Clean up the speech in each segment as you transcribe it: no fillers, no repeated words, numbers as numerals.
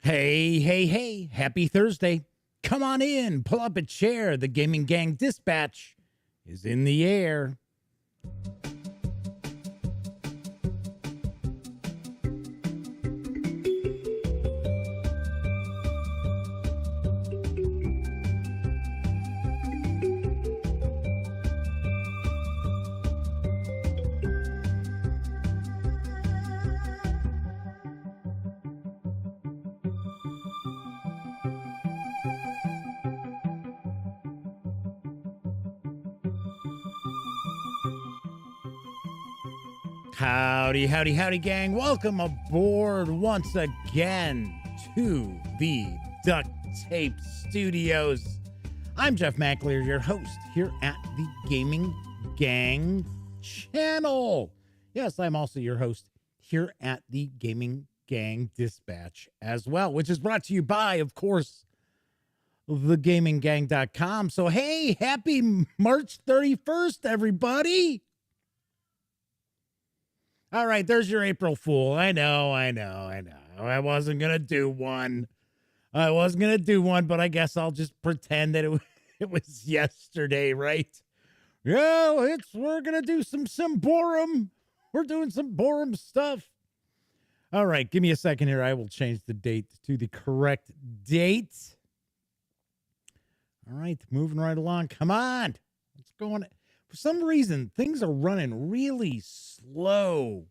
Hey, hey, hey, happy Thursday. Come on in, pull up a chair. The Gaming Gang Dispatch is in the air. Howdy, howdy, howdy, gang. Welcome aboard once again to the Duct Tape Studios. I'm Jeff McAleer, your host here at the Gaming Gang channel. Yes, I'm also your host here at the Gaming Gang Dispatch as well, which is brought to you by, of course, thegaminggang.com. So, hey, happy March 31st, everybody. All right, there's your April Fool. I know. I wasn't going to do one. But I guess I'll just pretend that it was yesterday, right? Yeah, we're going to do some Symborum. We're doing some Borum stuff. All right, give me a second here. I will change the date to the correct date. All right, moving right along. Come on. What's going on? For some reason, things are running really slow.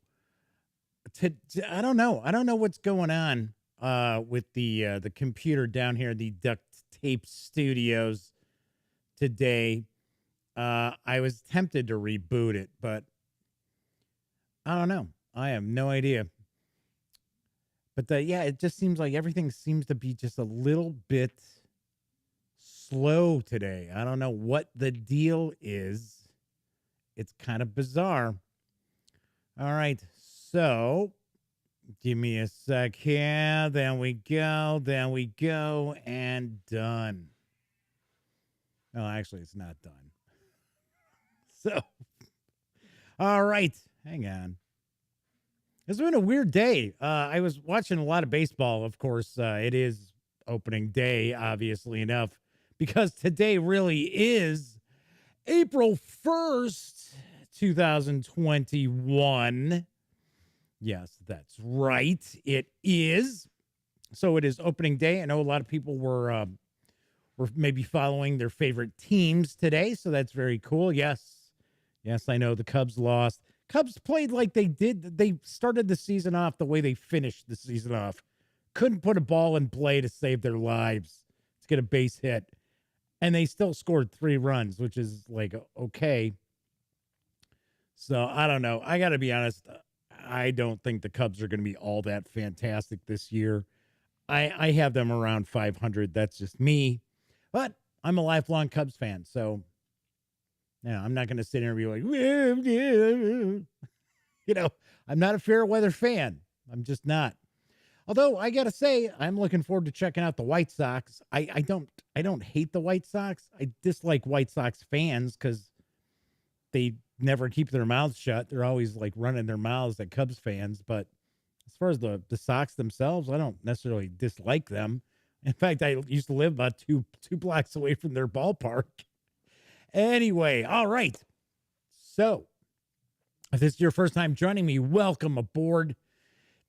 I don't know. I don't know what's going on with the computer down here in the Duct Tape Studios today. I was tempted to reboot it, but I don't know. I have no idea. But yeah, it just seems like everything seems to be just a little bit slow today. I don't know what the deal is. It's kind of bizarre. All right, so give me a sec here. Then we go, and done. Oh, actually, it's not done. So, all right, hang on. It's been a weird day. I was watching a lot of baseball, of course. It is opening day, obviously enough, because today really is April 1st. 2021. Yes, that's right. It is. So it is opening day. I know a lot of people were maybe following their favorite teams today, so that's very cool. Yes, I know the Cubs lost. Cubs played like they did. They started the season off the way they finished the season off. Couldn't put a ball in play to save their lives to get a base hit, and they still scored 3 runs, which is like okay. So, I don't know. I got to be honest. I don't think the Cubs are going to be all that fantastic this year. I have them around 500. That's just me. But I'm a lifelong Cubs fan. So, yeah, I'm not going to sit here and be like, I'm not a fair weather fan. I'm just not. Although I got to say, I'm looking forward to checking out the White Sox. I don't hate the White Sox. I dislike White Sox fans because they never keep their mouths shut. They're always like running their mouths at Cubs fans. But as far as the Sox themselves, I don't necessarily dislike them. In fact, I used to live about two blocks away from their ballpark. Anyway, all right. So if this is your first time joining me, welcome aboard.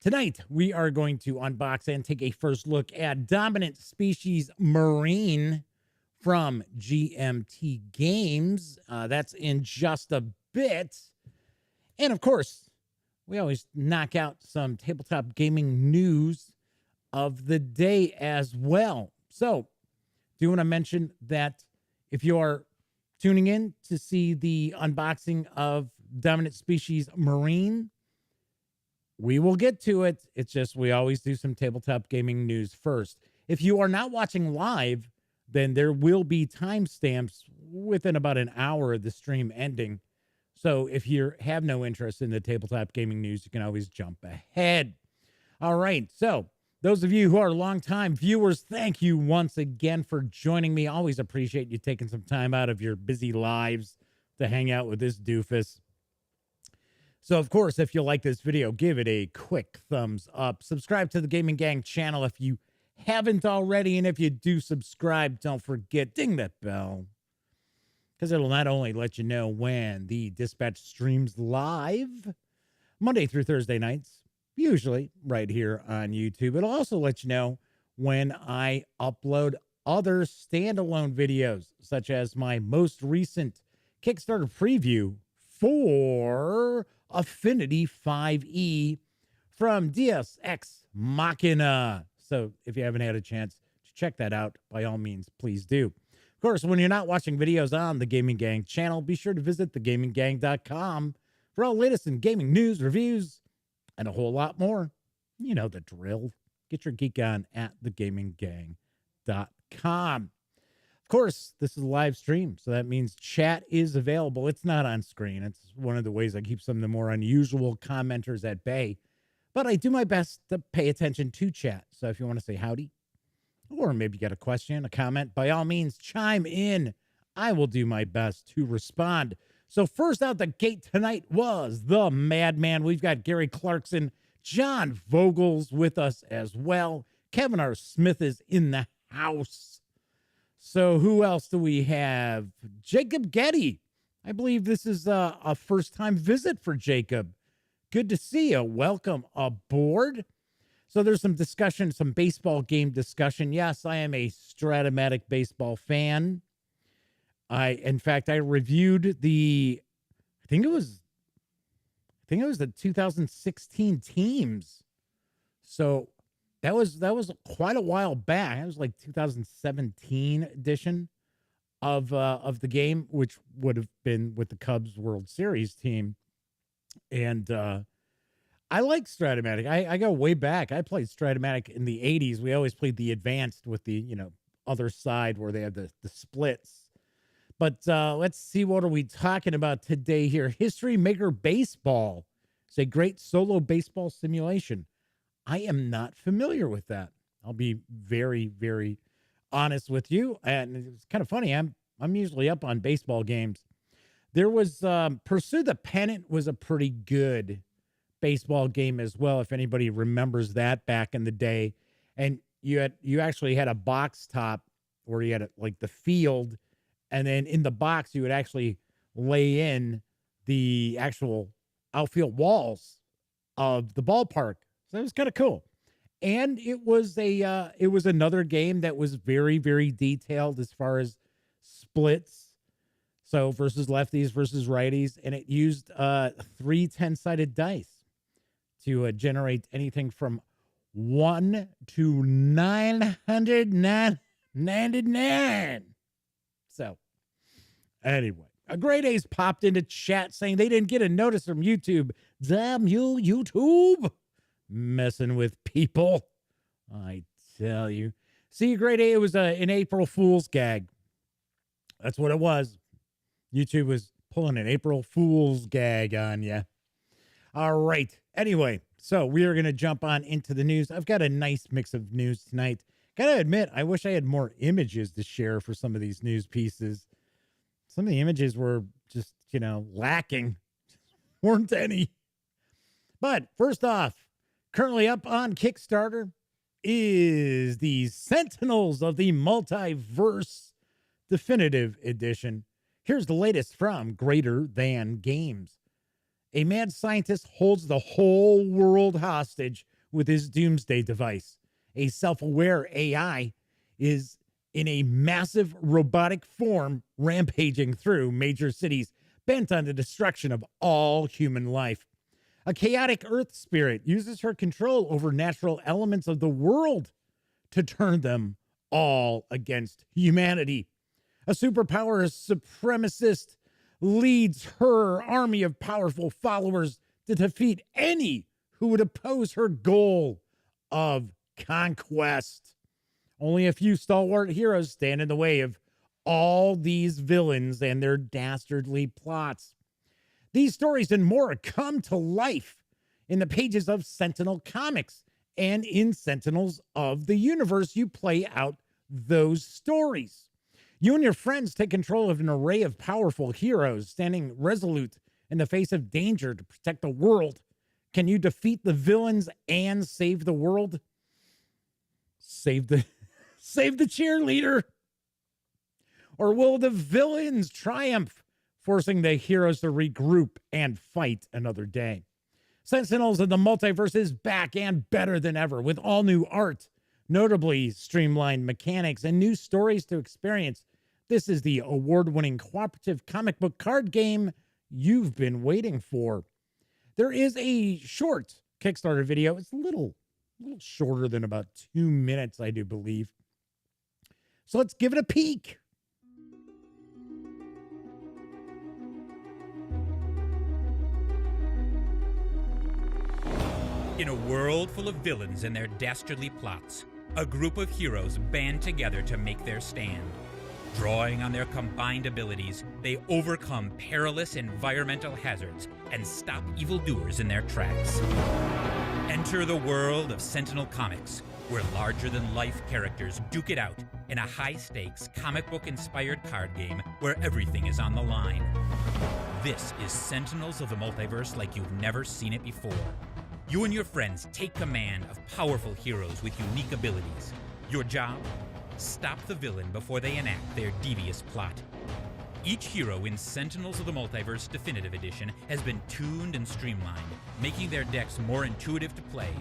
Tonight, we are going to unbox and take a first look at Dominant Species Marine from GMT Games. That's in just a bit. And of course, we always knock out some tabletop gaming news of the day as well. So, do want to mention that if you are tuning in to see the unboxing of Dominant Species Marine, we will get to it. It's just we always do some tabletop gaming news first. If you are not watching live, then there will be timestamps within about an hour of the stream ending. So if you have no interest in the tabletop gaming news, you can always jump ahead. All right. So those of you who are longtime viewers, thank you once again for joining me. Always appreciate you taking some time out of your busy lives to hang out with this doofus. So, of course, if you like this video, give it a quick thumbs up. Subscribe to the Gaming Gang channel if you haven't already. And if you do subscribe, don't forget, ding that bell, because it'll not only let you know when the Dispatch streams live Monday through Thursday nights, usually right here on YouTube. It'll also let you know when I upload other standalone videos, such as my most recent Kickstarter preview for Affinity 5e from Deus Ex Machina. So if you haven't had a chance to check that out, by all means, please do. Of course, when you're not watching videos on the Gaming Gang channel, be sure to visit thegaminggang.com for all latest in gaming news, reviews, and a whole lot more. You know the drill. Get your geek on at thegaminggang.com. Of course, this is a live stream, so that means chat is available. It's not on screen. It's one of the ways I keep some of the more unusual commenters at bay. But I do my best to pay attention to chat. So if you want to say howdy, or maybe you got a question, a comment, by all means, chime in. I will do my best to respond. So first out the gate tonight was the Madman. We've got Gary Clarkson, John Vogel's with us as well. Kevin R. Smith is in the house. So who else do we have? Jacob Getty. I believe this is a first-time visit for Jacob. Good to see you. Welcome aboard. So there's some discussion, some baseball game discussion. Yes, I am a Stratomatic baseball fan. In fact, I reviewed I think it was the 2016 teams. So that was quite a while back. It was like 2017 edition of the game, which would have been with the Cubs World Series team. And I like Stratomatic. I go way back. I played Stratomatic in the 80s. We always played the advanced with the, other side where they had the splits. But let's see, what are we talking about today here? History Maker Baseball. It's a great solo baseball simulation. I am not familiar with that. I'll be very, very honest with you. And it's kind of funny. I'm usually up on baseball games. There was Pursue the Pennant was a pretty good baseball game as well, if anybody remembers that back in the day. And you actually had a box top where you had like the field, and then in the box you would actually lay in the actual outfield walls of the ballpark. So it was kind of cool. And it was another game that was very, very detailed as far as splits. So versus lefties versus righties, and it used 3 10-sided dice to generate anything from 1 to 999. So anyway, a Great A's popped into chat saying they didn't get a notice from YouTube. Damn you, YouTube. Messing with people. I tell you. See, Great A, it was an April Fool's gag. That's what it was. YouTube was pulling an April Fool's gag on you. All right. Anyway, so we are going to jump on into the news. I've got a nice mix of news tonight. Gotta admit, I wish I had more images to share for some of these news pieces. Some of the images were just, lacking. Weren't any. But first off, currently up on Kickstarter is the Sentinels of the Multiverse Definitive Edition. Here's the latest from Greater Than Games. A mad scientist holds the whole world hostage with his doomsday device. A self-aware AI is in a massive robotic form rampaging through major cities, bent on the destruction of all human life. A chaotic earth spirit uses her control over natural elements of the world to turn them all against humanity. A superpower supremacist leads her army of powerful followers to defeat any who would oppose her goal of conquest. Only a few stalwart heroes stand in the way of all these villains and their dastardly plots. These stories and more come to life in the pages of Sentinel Comics, and in Sentinels of the Universe, you play out those stories. You and your friends take control of an array of powerful heroes standing resolute in the face of danger to protect the world. Can you defeat the villains and save the world? save the save the cheerleader? Or will the villains triumph, forcing the heroes to regroup and fight another day? Sentinels of the Multiverse is back and better than ever with all new art, notably streamlined mechanics and new stories to experience. This is the award-winning cooperative comic book card game you've been waiting for. There is a short Kickstarter video. It's a little shorter than about 2 minutes, I do believe. So let's give it a peek. In a world full of villains and their dastardly plots, a group of heroes band together to make their stand. Drawing on their combined abilities, they overcome perilous environmental hazards and stop evildoers in their tracks. Enter the world of Sentinel Comics, where larger-than-life characters duke it out in a high-stakes, comic book-inspired card game where everything is on the line. This is Sentinels of the Multiverse like you've never seen it before. You and your friends take command of powerful heroes with unique abilities. Your job? Stop the villain before they enact their devious plot. Each hero in Sentinels of the Multiverse Definitive Edition has been tuned and streamlined, making their decks more intuitive to play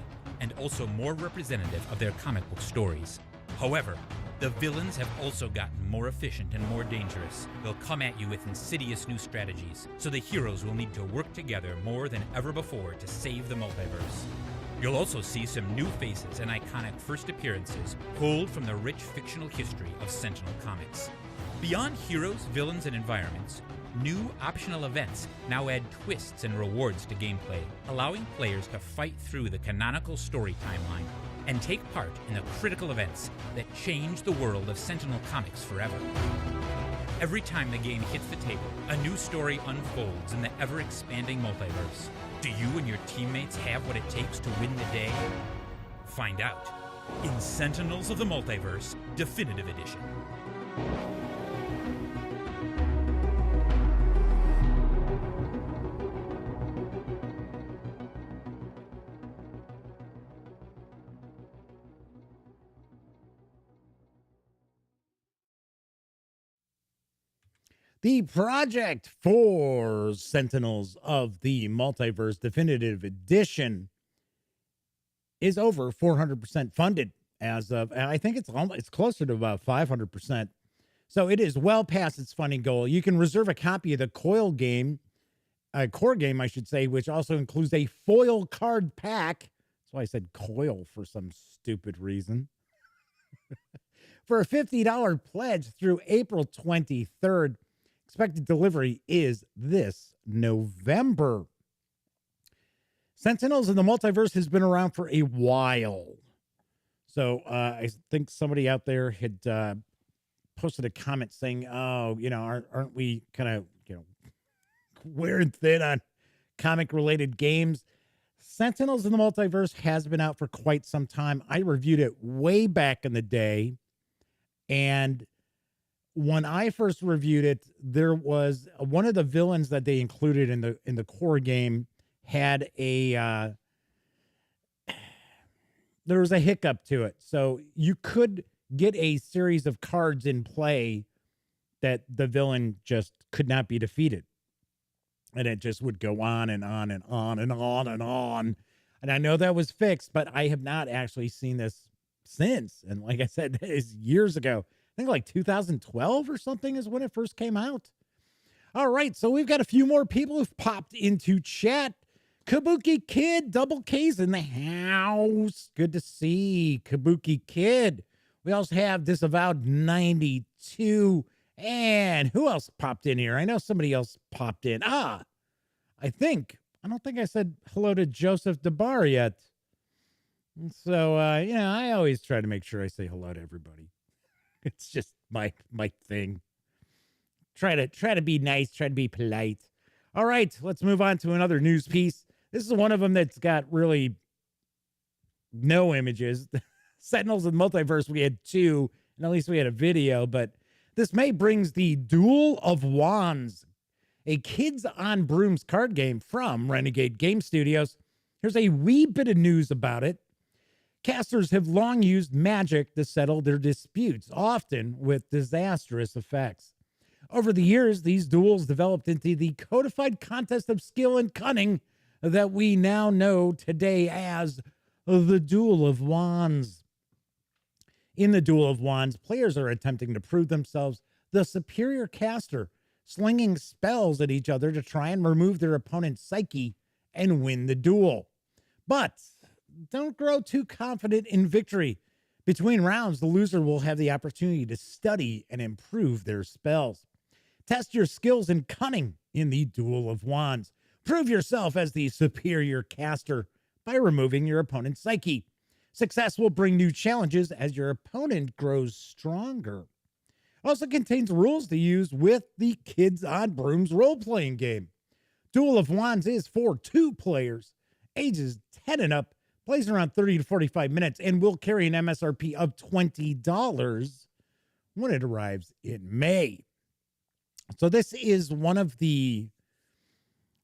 and also more representative of their comic book stories. However, the villains have also gotten more efficient and more dangerous. They'll come at you with insidious new strategies, so the heroes will need to work together more than ever before to save the multiverse. You'll also see some new faces and iconic first appearances pulled from the rich fictional history of Sentinel Comics. Beyond heroes, villains, and environments, new optional events now add twists and rewards to gameplay, allowing players to fight through the canonical story timeline and take part in the critical events that change the world of Sentinel Comics forever. Every time the game hits the table, a new story unfolds in the ever-expanding multiverse. Do you and your teammates have what it takes to win the day? Find out in Sentinels of the Multiverse Definitive Edition. The project for Sentinels of the Multiverse Definitive Edition is over 400% funded as of, and I think it's closer to about 500%. So it is well past its funding goal. You can reserve a copy of the core game, I should say, which also includes a foil card pack. That's why I said coil for some stupid reason. For a $50 pledge through April 23rd. Expected delivery is this November. Sentinels of the Multiverse has been around for a while. So I think somebody out there had posted a comment saying, oh, aren't we kind of, wearing thin on comic-related games? Sentinels of the Multiverse has been out for quite some time. I reviewed it way back in the day, and when I first reviewed it, there was one of the villains that they included in the core game had there was a hiccup to it. So you could get a series of cards in play that the villain just could not be defeated. And it just would go on and on and on and on and on. And I know that was fixed, but I have not actually seen this since. And like I said, it's years ago. I think like 2012 or something is when it first came out. All right, so we've got a few more people who've popped into chat. Kabuki Kid, double K's in the house. Good to see Kabuki Kid. We also have Disavowed 92. And who else popped in here? I know somebody else popped in. I don't think I said hello to Joseph DeBar yet. So, I always try to make sure I say hello to everybody. It's just my thing. Try to be nice, try to be polite. All right, let's move on to another news piece. This is one of them that's got really no images. Sentinels of the Multiverse, we had 2, and at least we had a video, but this May brings the Duel of Wands, a Kids on Brooms card game from Renegade Game Studios. Here's a wee bit of news about it. Casters have long used magic to settle their disputes, often with disastrous effects. Over the years, these duels developed into the codified contest of skill and cunning that we now know today as the Duel of Wands. In the Duel of Wands, players are attempting to prove themselves the superior caster, slinging spells at each other to try and remove their opponent's psyche and win the duel. But don't grow too confident in victory. Between rounds, the loser will have the opportunity to study and improve their spells. Test your skills in cunning in the Duel of Wands. Prove yourself as the superior caster by removing your opponent's psyche. Success will bring new challenges as your opponent grows stronger. It also contains rules to use with the Kids on Brooms role-playing game. Duel of Wands is for 2 players, ages 10 and up, plays around 30 to 45 minutes, and will carry an MSRP of $20 when it arrives in May. So this is one of the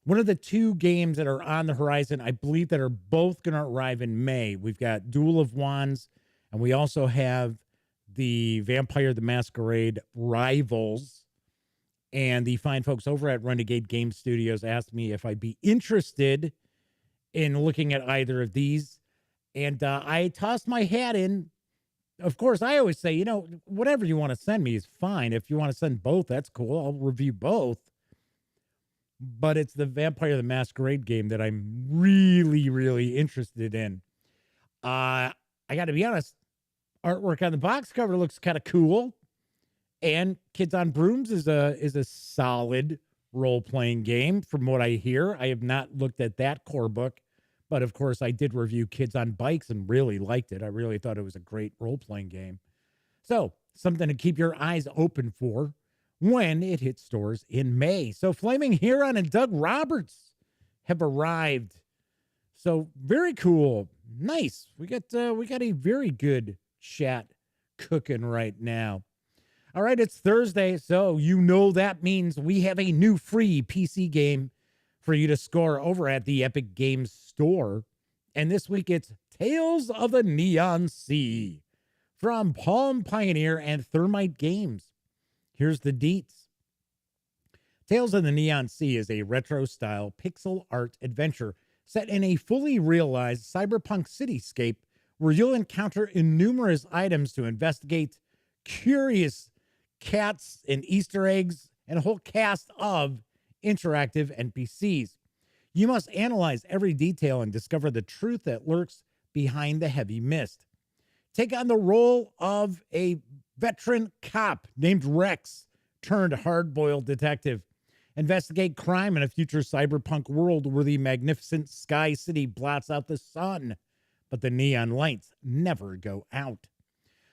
2 games that are on the horizon, I believe, that are both going to arrive in May. We've got Duel of Wands, and we also have the Vampire the Masquerade Rivals. And the fine folks over at Renegade Game Studios asked me if I'd be interested in looking at either of these. And I tossed my hat in. Of course, I always say, whatever you want to send me is fine. If you want to send both, that's cool. I'll review both. But it's the Vampire the Masquerade game that I'm really, really interested in. I got to be honest, artwork on the box cover looks kind of cool. And Kids on Brooms is a solid role-playing game from what I hear. I have not looked at that core book. But, of course, I did review Kids on Bikes and really liked it. I really thought it was a great role-playing game. So, something to keep your eyes open for when it hits stores in May. So, Flaming Huron and Doug Roberts have arrived. So, very cool. Nice. We got a very good chat cooking right now. All right, it's Thursday, so that means we have a new free PC game for you to score over at the Epic Games Store. And this week it's Tales of the Neon Sea from Palm Pioneer and Thermite Games. Here's the deets. Tales of the Neon Sea is a retro-style pixel art adventure set in a fully realized cyberpunk cityscape where you'll encounter numerous items to investigate, curious cats and Easter eggs, and a whole cast of interactive NPCs. You must analyze every detail and discover the truth that lurks behind the heavy mist. Take on the role of a veteran cop named Rex, turned hard-boiled detective. Investigate crime in a future cyberpunk world where the magnificent Sky City blots out the sun, but the neon lights never go out.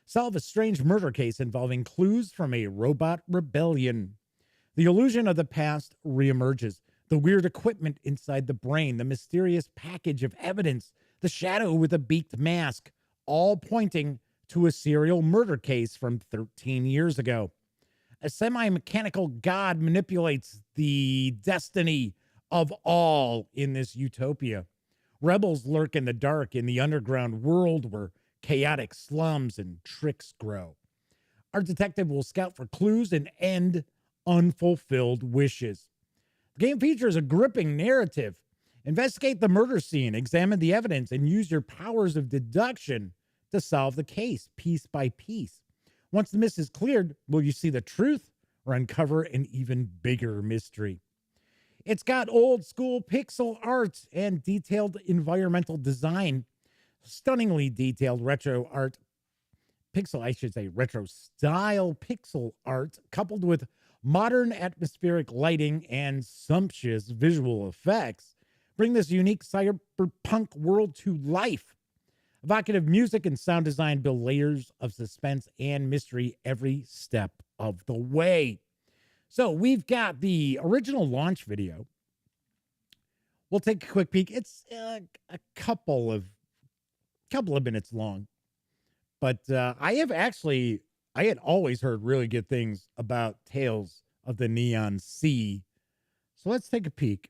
Solve a strange murder case involving clues from a robot rebellion. The illusion of the past reemerges. The weird equipment inside the brain, the mysterious package of evidence, the shadow with a beaked mask, all pointing to a serial murder case from 13 years ago. A semi-mechanical god manipulates the destiny of all in this utopia. Rebels lurk in the dark in the underground world where chaotic slums and tricks grow. Our detective will scout for clues and end unfulfilled wishes. The game features a gripping narrative. Investigate the murder scene, examine the evidence, and use your powers of deduction to solve the case piece by piece. Once the mist is cleared, will you see the truth or uncover an even bigger mystery? It's got old school pixel art and detailed environmental design, stunningly detailed retro style pixel art, coupled with modern atmospheric lighting and sumptuous visual effects, bring this unique cyberpunk world to life. Evocative music and sound design build layers of suspense and mystery every step of the way. So we've got the original launch video. We'll take a quick peek. It's a couple of minutes long, but I had always heard really good things about Tales of the Neon Sea. So let's take a peek.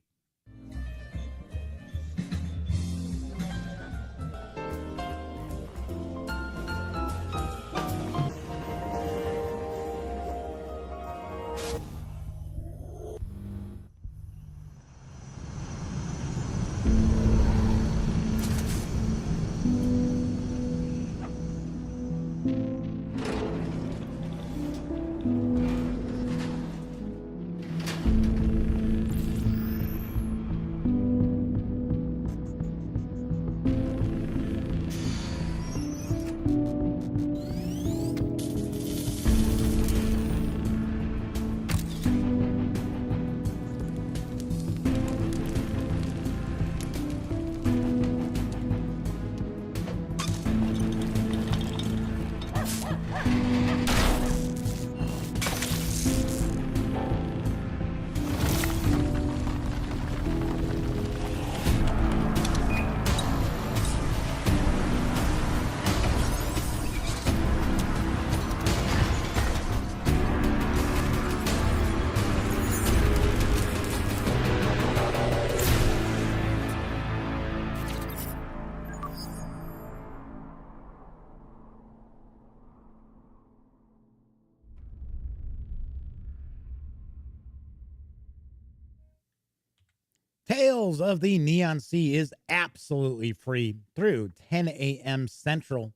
Tales of the Neon Sea is absolutely free through 10 a.m. Central,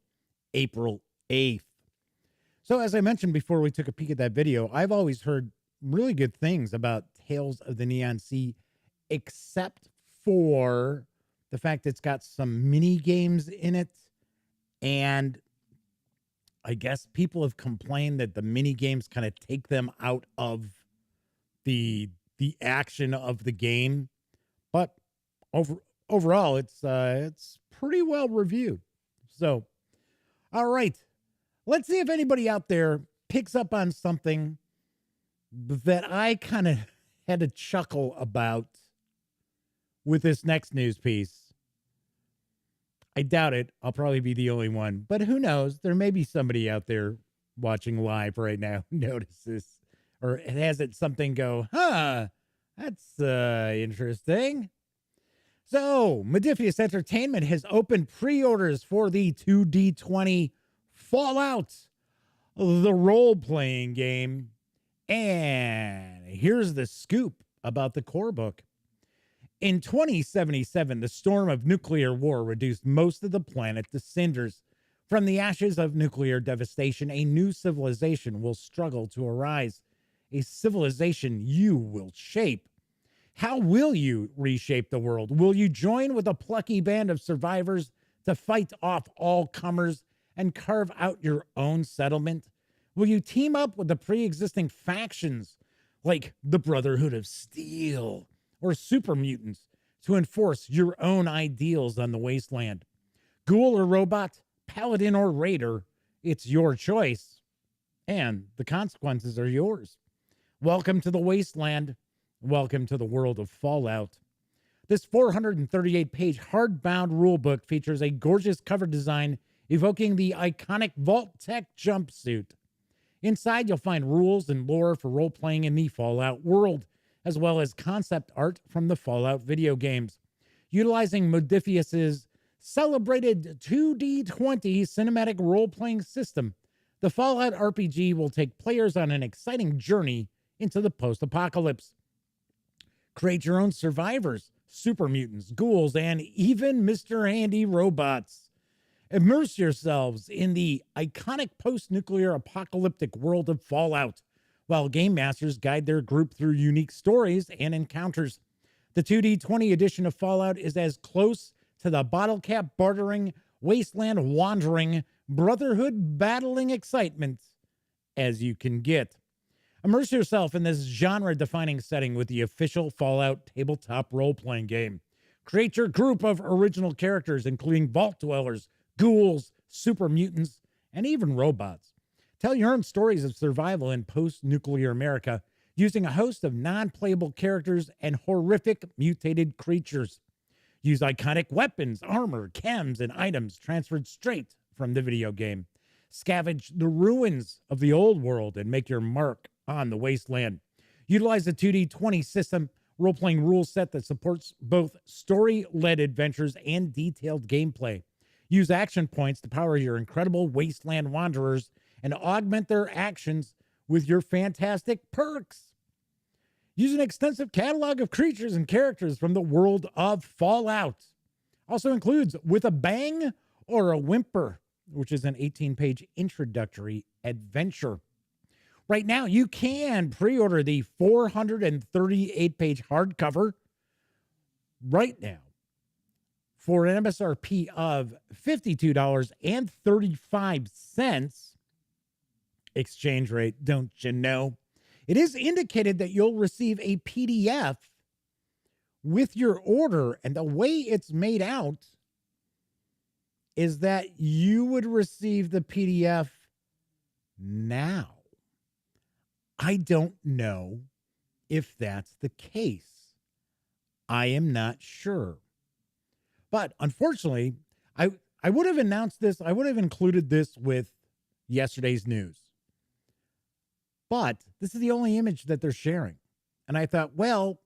April 8th. So, as I mentioned before we took a peek at that video, I've always heard really good things about Tales of the Neon Sea, except for the fact it's got some mini games in it. And I guess people have complained that the mini games kind of take them out of the action of the game. But overall, it's pretty well reviewed. So, all right, let's see if anybody out there picks up on something that I kind of had to chuckle about with this next news piece. I doubt it. I'll probably be the only one, but who knows? There may be somebody out there watching live right now who notices or has it something go, huh? That's interesting. So, Modiphius Entertainment has opened pre-orders for the 2D20 Fallout, the role-playing game. And here's the scoop about the core book. In 2077, the storm of nuclear war reduced most of the planet to cinders. From the ashes of nuclear devastation, a new civilization will struggle to arise. A civilization you will shape. How will you reshape the world? Will you join with a plucky band of survivors to fight off all comers and carve out your own settlement? Will you team up with the pre-existing factions like the Brotherhood of Steel or super mutants to enforce your own ideals on the wasteland? Ghoul or robot, paladin or raider, it's your choice. And the consequences are yours. Welcome to the wasteland. Welcome to the world of Fallout. This 438-page hardbound rulebook features a gorgeous cover design evoking the iconic Vault-Tec jumpsuit. Inside, you'll find rules and lore for role-playing in the Fallout world, as well as concept art from the Fallout video games. Utilizing Modiphius's celebrated 2D20 cinematic role-playing system, the Fallout RPG will take players on an exciting journey into the post-apocalypse. Create your own survivors, super mutants, ghouls, and even Mr. Handy robots. Immerse yourselves in the iconic post-nuclear apocalyptic world of Fallout, while game masters guide their group through unique stories and encounters. The 2D20 edition of Fallout is as close to the bottle cap bartering, wasteland wandering, brotherhood battling excitement as you can get. Immerse yourself in this genre-defining setting with the official Fallout tabletop role-playing game. Create your group of original characters, including vault dwellers, ghouls, super mutants, and even robots. Tell your own stories of survival in post-nuclear America using a host of non-playable characters and horrific mutated creatures. Use iconic weapons, armor, chems, and items transferred straight from the video game. Scavenge the ruins of the old world and make your mark on the wasteland. Utilize the 2D20 system role-playing rule set that supports both story-led adventures and detailed gameplay. Use action points to power your incredible wasteland wanderers and augment their actions with your fantastic perks. Use an extensive catalog of creatures and characters from the world of Fallout. Also includes With a Bang or a Whimper, which is an 18-page introductory adventure. Right now, you can pre-order the 438-page hardcover right now for an MSRP of $52.35. Exchange rate, don't you know? It is indicated that you'll receive a PDF with your order, and the way it's made out is that you would receive the PDF now. I don't know if that's the case. I am not sure. But unfortunately, I would have announced this. I would have included this with yesterday's news. But this is the only image that they're sharing. And I thought, well,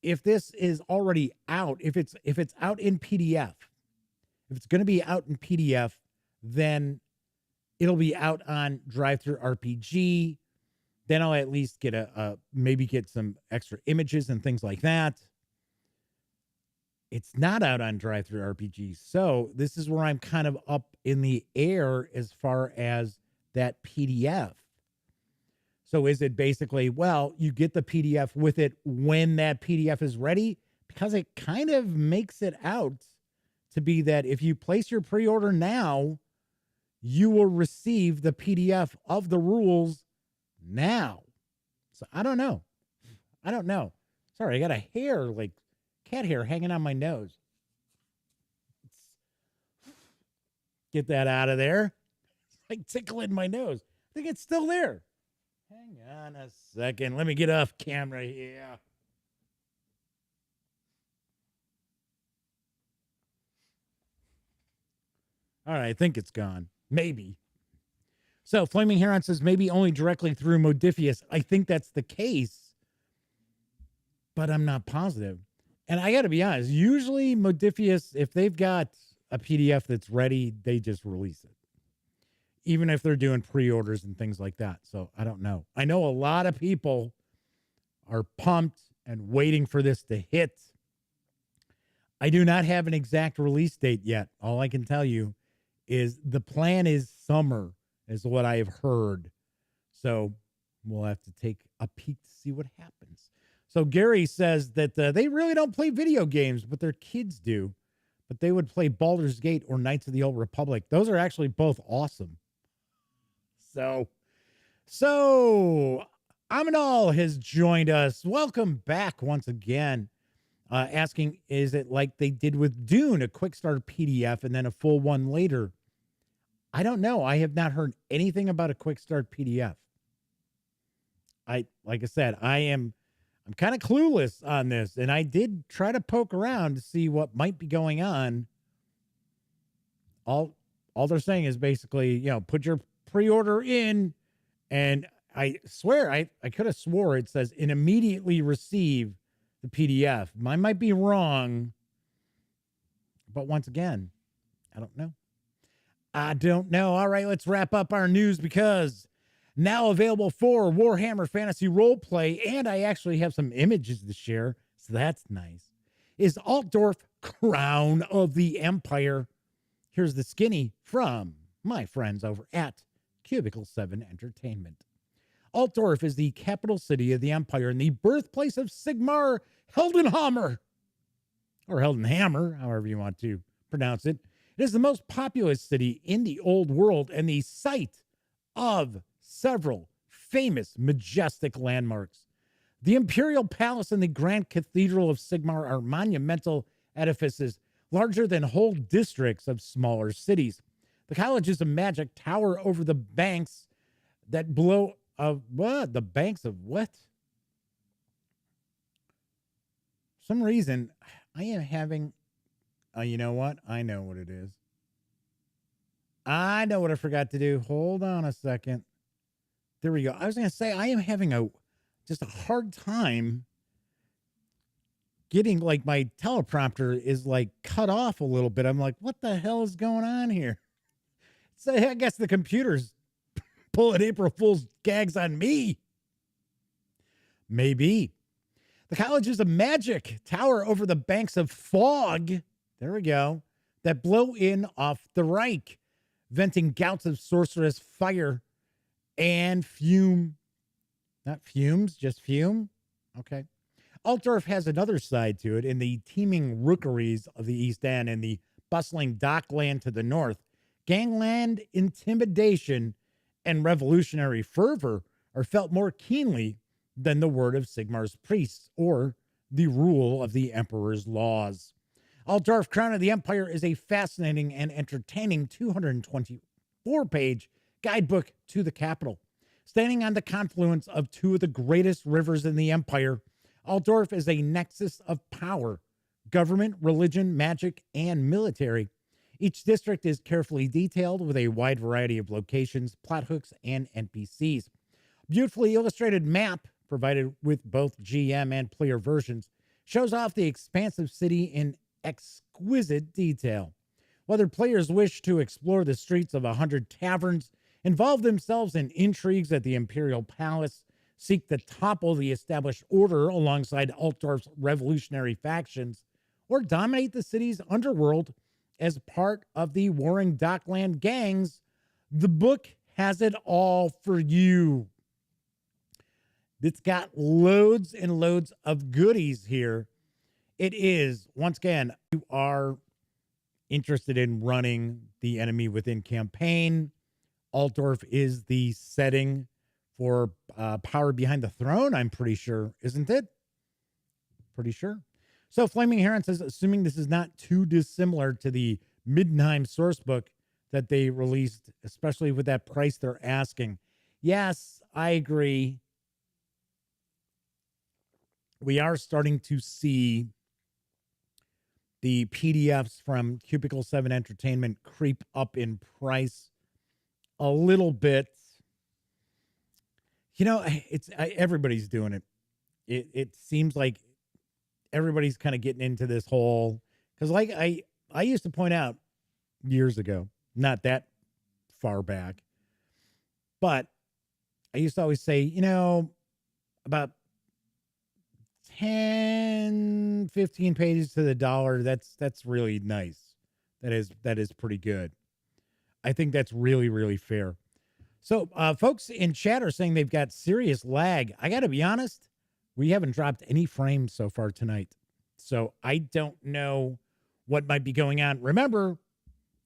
if this is already out, if it's out in PDF, if it's going to be out in PDF, then it'll be out on Drive-Thru RPG. Then I'll at least get maybe get some extra images and things like that. It's not out on Drive-Thru RPG. So this is where I'm kind of up in the air as far as that PDF. So is it basically, well, you get the PDF with it when that PDF is ready? Because it kind of makes it out to be that if you place your pre-order now, you will receive the PDF of the rules now. So I don't know. I don't know. Sorry, I got a hair, like cat hair hanging on my nose. Get that out of there. It's like tickling my nose. I think it's still there. Hang on a second. Let me get off camera here. All right, I think it's gone. Maybe. So Flaming Heron says maybe only directly through Modiphius. I think that's the case, but I'm not positive. And I got to be honest, usually Modiphius, if they've got a PDF that's ready, they just release it, even if they're doing pre-orders and things like that. So I don't know. I know a lot of people are pumped and waiting for this to hit. I do not have an exact release date yet. All I can tell you is the plan is summer, is what I have heard. So we'll have to take a peek to see what happens. So Gary says that they really don't play video games, but their kids do. But they would play Baldur's Gate or Knights of the Old Republic. Those are actually both awesome. So Aminal has joined us. Welcome back once again. Asking, is it like they did with Dune, a quick start PDF and then a full one later? I don't know. I have not heard anything about a quick start PDF. Like I said, I'm kind of clueless on this, and I did try to poke around to see what might be going on. All they're saying is basically, put your pre-order in, and I swear I could have swore it says and immediately receive the PDF. I might be wrong, but once again, I don't know. All right, let's wrap up our news, because now available for Warhammer Fantasy Roleplay, and I actually have some images to share, so that's nice, is Altdorf Crown of the Empire. Here's the skinny from my friends over at Cubicle 7 Entertainment. Altdorf is the capital city of the Empire and the birthplace of Sigmar Heldenhammer, or Heldenhammer, however you want to pronounce it. It is the most populous city in the old world and the site of several famous, majestic landmarks. The Imperial Palace and the Grand Cathedral of Sigmar are monumental edifices, larger than whole districts of smaller cities. The Colleges of Magic tower over the banks that blow of what? The banks of what? For some reason, I am having, you know what? I know what it is. I know what I forgot to do. Hold on a second. There we go. I was going to say, I am having just a hard time getting, like, my teleprompter is like cut off a little bit. I'm like, what the hell is going on here? So I guess the computer's pulling April Fool's gags on me. Maybe. The Colleges of Magic tower over the banks of fog. There we go. That blow in off the Reich, venting gouts of sorcerous fire and fume. Not fumes, just fume. Okay. Altdorf has another side to it in the teeming rookeries of the East End and the bustling dockland to the north. Gangland intimidation and revolutionary fervor are felt more keenly than the word of Sigmar's priests or the rule of the emperor's laws. Altdorf Crown of the Empire is a fascinating and entertaining 224-page guidebook to the capital. Standing on the confluence of two of the greatest rivers in the empire, Altdorf is a nexus of power, government, religion, magic, and military. Each district is carefully detailed with a wide variety of locations, plot hooks, and NPCs. Beautifully illustrated map, provided with both GM and player versions, shows off the expansive city in exquisite detail. Whether players wish to explore the streets of 100 taverns, involve themselves in intrigues at the Imperial Palace, seek to topple the established order alongside Altdorf's revolutionary factions, or dominate the city's underworld as part of the warring Dockland gangs, the book has it all for you. It's got loads and loads of goodies here. It is, once again, you are interested in running the Enemy Within campaign. Altdorf is the setting for Power Behind the Throne, I'm pretty sure, isn't it? Pretty sure. So Flaming Heron says, assuming this is not too dissimilar to the Middenheim source book that they released, especially with that price they're asking. Yes, I agree. We are starting to see the PDFs from Cubicle 7 Entertainment creep up in price a little bit. You know, everybody's doing it. It seems like everybody's kind of getting into this whole, because like I used to point out years ago, not that far back, but I used to always say, you know, about 10, 15 pages to the dollar, that's really nice. That is pretty good. I think that's really, really fair. So folks in chat are saying they've got serious lag. I got to be honest, we haven't dropped any frames so far tonight. So I don't know what might be going on. Remember,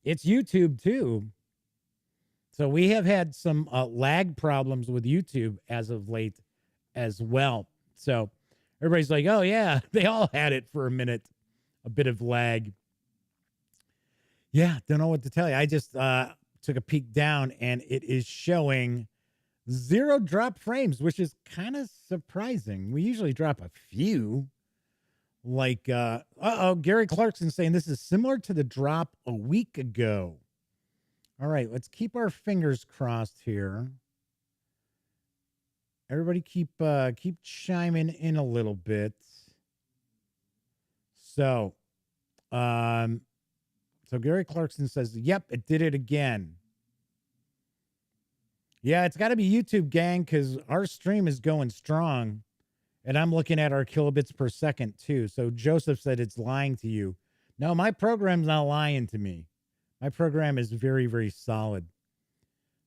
it's YouTube too. So we have had some lag problems with YouTube as of late as well. So everybody's like, oh yeah, they all had it for a minute, a bit of lag. Yeah, don't know what to tell you. I just took a peek down and it is showing 0 drop frames, which is kind of surprising. We usually drop a few. Like, Gary Clarkson saying this is similar to the drop a week ago. All right, let's keep our fingers crossed here. Everybody keep chiming in a little bit. So Gary Clarkson says, yep, it did it again. Yeah, it's got to be YouTube, gang, because our stream is going strong. And I'm looking at our kilobits per second, too. So Joseph said it's lying to you. No, my program's not lying to me. My program is very, very solid.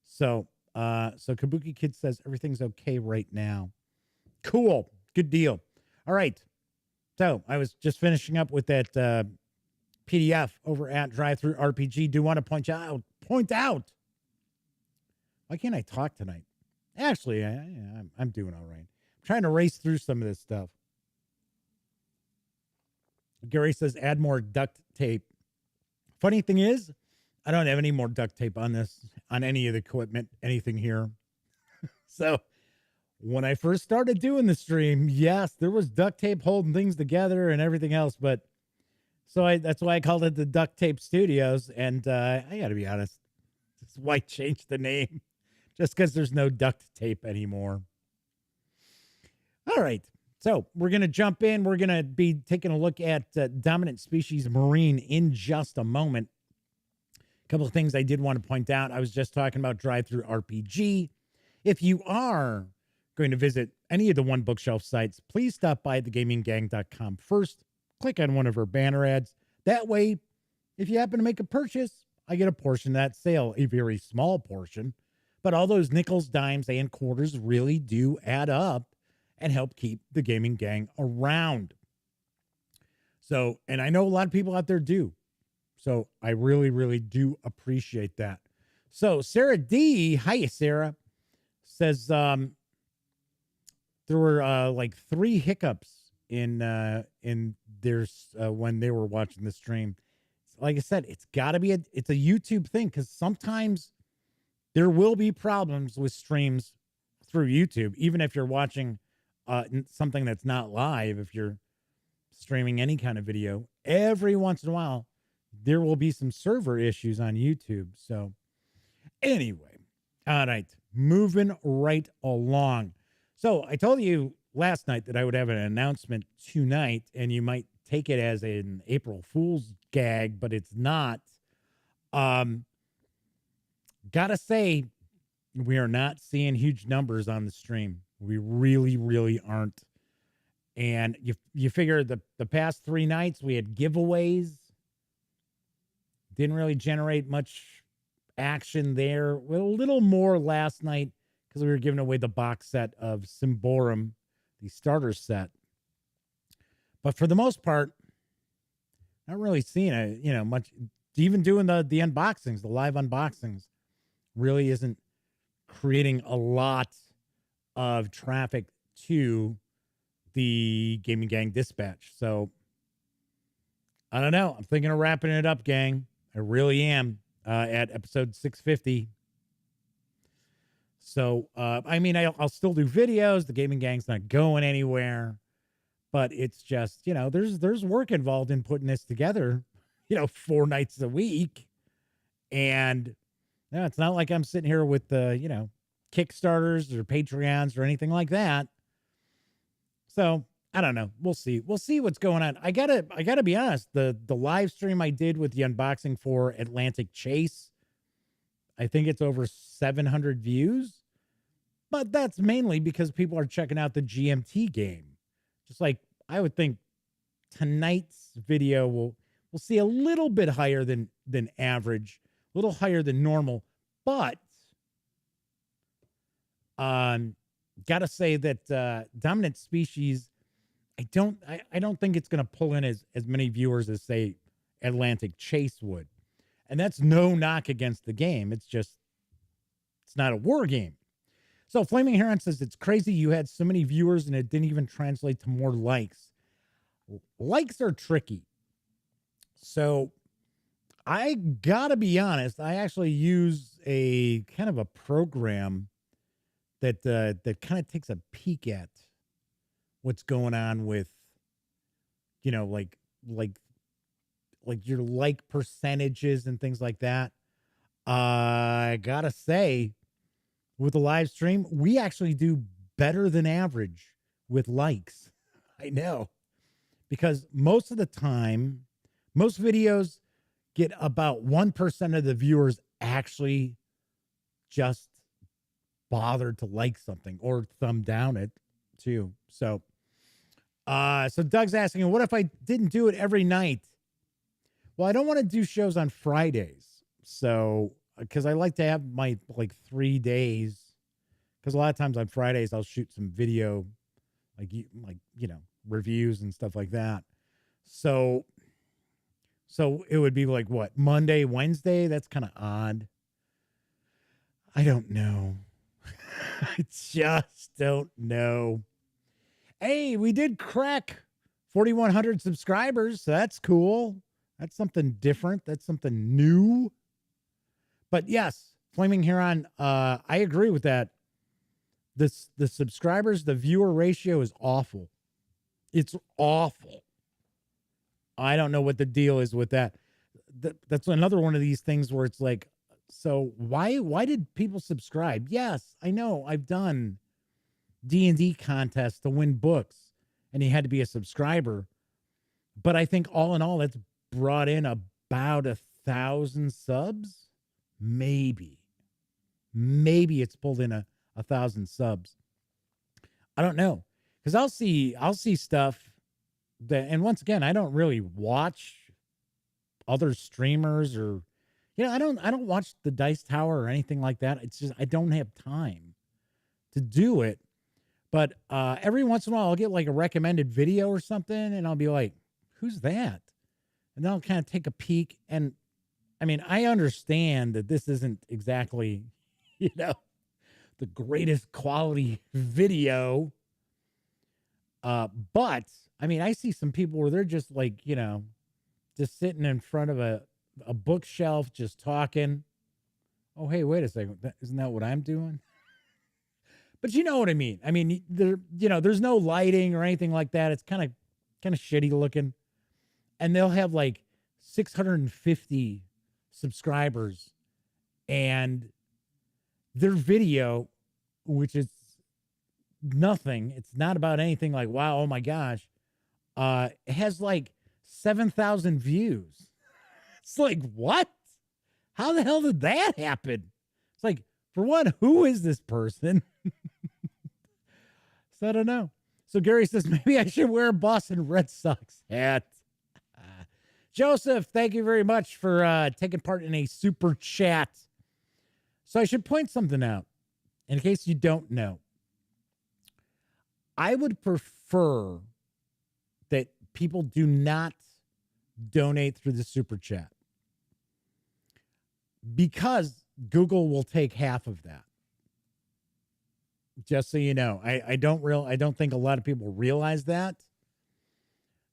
So Kabuki Kid says everything's okay right now. Cool. Good deal. All right. So I was just finishing up with that PDF over at Drive-Thru RPG. Do want to point out. Why can't I talk tonight? Actually, I'm doing all right. I'm trying to race through some of this stuff. Gary says, add more duct tape. Funny thing is, I don't have any more duct tape on any of the equipment, anything here. So when I first started doing the stream, yes, there was duct tape holding things together and everything else. But that's why I called it the Duct Tape Studios. And I got to be honest, that's why I changed the name, just because there's no duct tape anymore. All right. So we're going to jump in. We're going to be taking a look at Dominant Species Marine in just a moment. A couple of things I did want to point out. I was just talking about Drive-Thru RPG. If you are going to visit any of the One Bookshelf sites, please stop by thegaminggang.com first. Click on one of our banner ads. That way, if you happen to make a purchase, I get a portion of that sale, a very small portion. But all those nickels, dimes, and quarters really do add up and help keep the Gaming Gang around. So, and I know a lot of people out there do. So I really, really do appreciate that. So Sarah D, hiya Sarah, says there were like 3 hiccups in their when they were watching the stream. Like I said, it's got to be it's a YouTube thing, because sometimes there will be problems with streams through YouTube, even if you're watching something that's not live. If you're streaming any kind of video, every once in a while there will be some server issues on YouTube. So anyway, all right, moving right along. So I told you last night that I would have an announcement tonight, and you might take it as an April Fool's gag, but it's not. Gotta say, we are not seeing huge numbers on the stream. We really, really aren't. And you figure the past 3 nights we had giveaways. Didn't really generate much action there. Well, a little more last night because we were giving away the box set of Symborum, the starter set. But for the most part, not really seeing much. Even doing the unboxings, the live unboxings, really isn't creating a lot of traffic to the Gaming Gang Dispatch. So I don't know. I'm thinking of wrapping it up, gang. I really am, at episode 650. So, I mean, I'll still do videos. The Gaming Gang's not going anywhere. But it's just, there's work involved in putting this together, 4 nights a week. And it's not like I'm sitting here with the, Kickstarters or Patreons or anything like that. So I don't know. We'll see. We'll see what's going on. I gotta be honest. The live stream I did with the unboxing for Atlantic Chase, I think it's over 700 views, but that's mainly because people are checking out the GMT game. Just like I would think tonight's video will see a little bit higher than average, a little higher than normal, but gotta say that Dominant Species, I don't think it's gonna pull in as many viewers as say Atlantic Chase would. And that's no knock against the game. It's just it's not a war game. So Flaming Heron says, it's crazy you had so many viewers and it didn't even translate to more likes. Likes are tricky. So I gotta be honest, I actually use a kind of a program that kind of takes a peek at what's going on with, like your like percentages and things like that. I gotta say, with the live stream, we actually do better than average with likes. I know. Because most of the time, most videos get about 1% of the viewers actually just bothered to like something or thumb down it too. So Doug's asking, what if I didn't do it every night? Well, I don't want to do shows on Fridays. So, because I like to have my 3 days, because a lot of times on Fridays I'll shoot some video, reviews and stuff like that. So it would be what, Monday, Wednesday? That's kind of odd. I don't know. I just don't know. Hey, we did crack 4,100 subscribers. So that's cool. That's something different. That's something new. But yes, Flaming Heron, I agree with that. The subscribers, the viewer ratio is awful. It's awful. I don't know what the deal is with that. That's another one of these things where it's like, so why did people subscribe? Yes, I know I've done D&D contests to win books and you had to be a subscriber. But I think all in all, that's brought in about 1,000 subs. Maybe it's pulled in 1,000 subs. I don't know. Because I'll see stuff that, and once again, I don't really watch other streamers or, I don't watch the Dice Tower or anything like that. It's just, I don't have time to do it. But every once in a while I'll get a recommended video or something and I'll be like, who's that? And then I'll kind of take a peek. And I mean, I understand that this isn't exactly, the greatest quality video. But I mean, I see some people where they're just just sitting in front of a bookshelf, just talking. Oh, hey, wait a second. Isn't that what I'm doing? But you know what I mean? I mean, there's no lighting or anything like that. It's kind of shitty looking. And they'll have 650 subscribers and their video, which is nothing. It's not about anything wow, oh my gosh. It has 7,000 views. It's what? How the hell did that happen? It's for one, who is this person? So I don't know. So Gary says, maybe I should wear a Boston Red Sox hat. Joseph, thank you very much for taking part in a super chat. So I should point something out in case you don't know. I would prefer that people do not donate through the super chat because Google will take half of that. Just so you know, I don't think a lot of people realize that.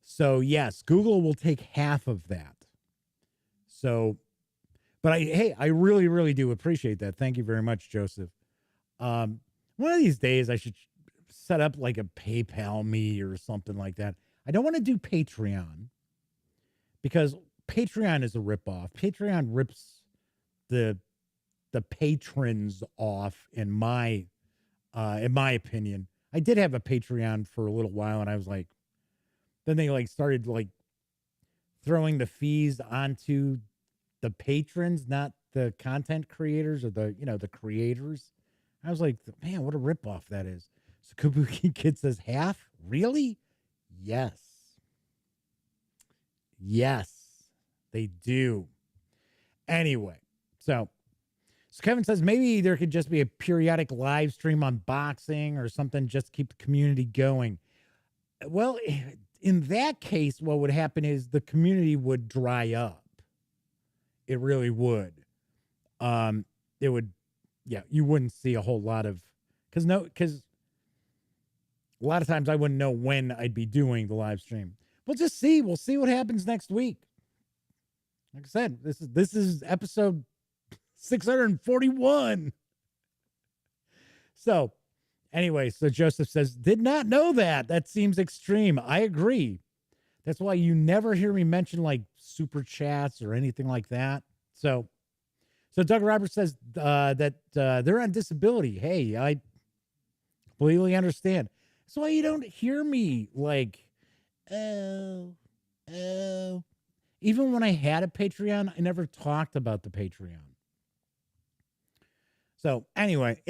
So yes, Google will take half of that. So, but I really, really do appreciate that. Thank you very much, Joseph. One of these days I should set up like a PayPal me or something like that. I don't want to do Patreon because Patreon is a ripoff. Patreon rips the patrons off in my opinion. I did have a Patreon for a little while, and I was like, then they like started like throwing the fees onto the patrons, not the content creators or the creators. I was like, man, what a ripoff that is. So Kabuki Kid says half? Really? Yes. Yes, they do. Anyway, so Kevin says maybe there could just be a periodic live stream unboxing or something just to keep the community going. Well, in that case, what would happen is the community would dry up. It really would. It would, yeah, you wouldn't see a whole lot of, because a lot of times I wouldn't know when I'd be doing the live stream. We'll just see. We'll see what happens next week. Like I said, this is episode 641. So anyway, so Joseph says, did not know that. That seems extreme. I agree. That's why you never hear me mention like super chats or anything like that. So Doug Roberts says that they're on disability. Hey, I completely understand. That's why you don't hear me like, oh. Even when I had a Patreon, I never talked about the Patreon. So anyway,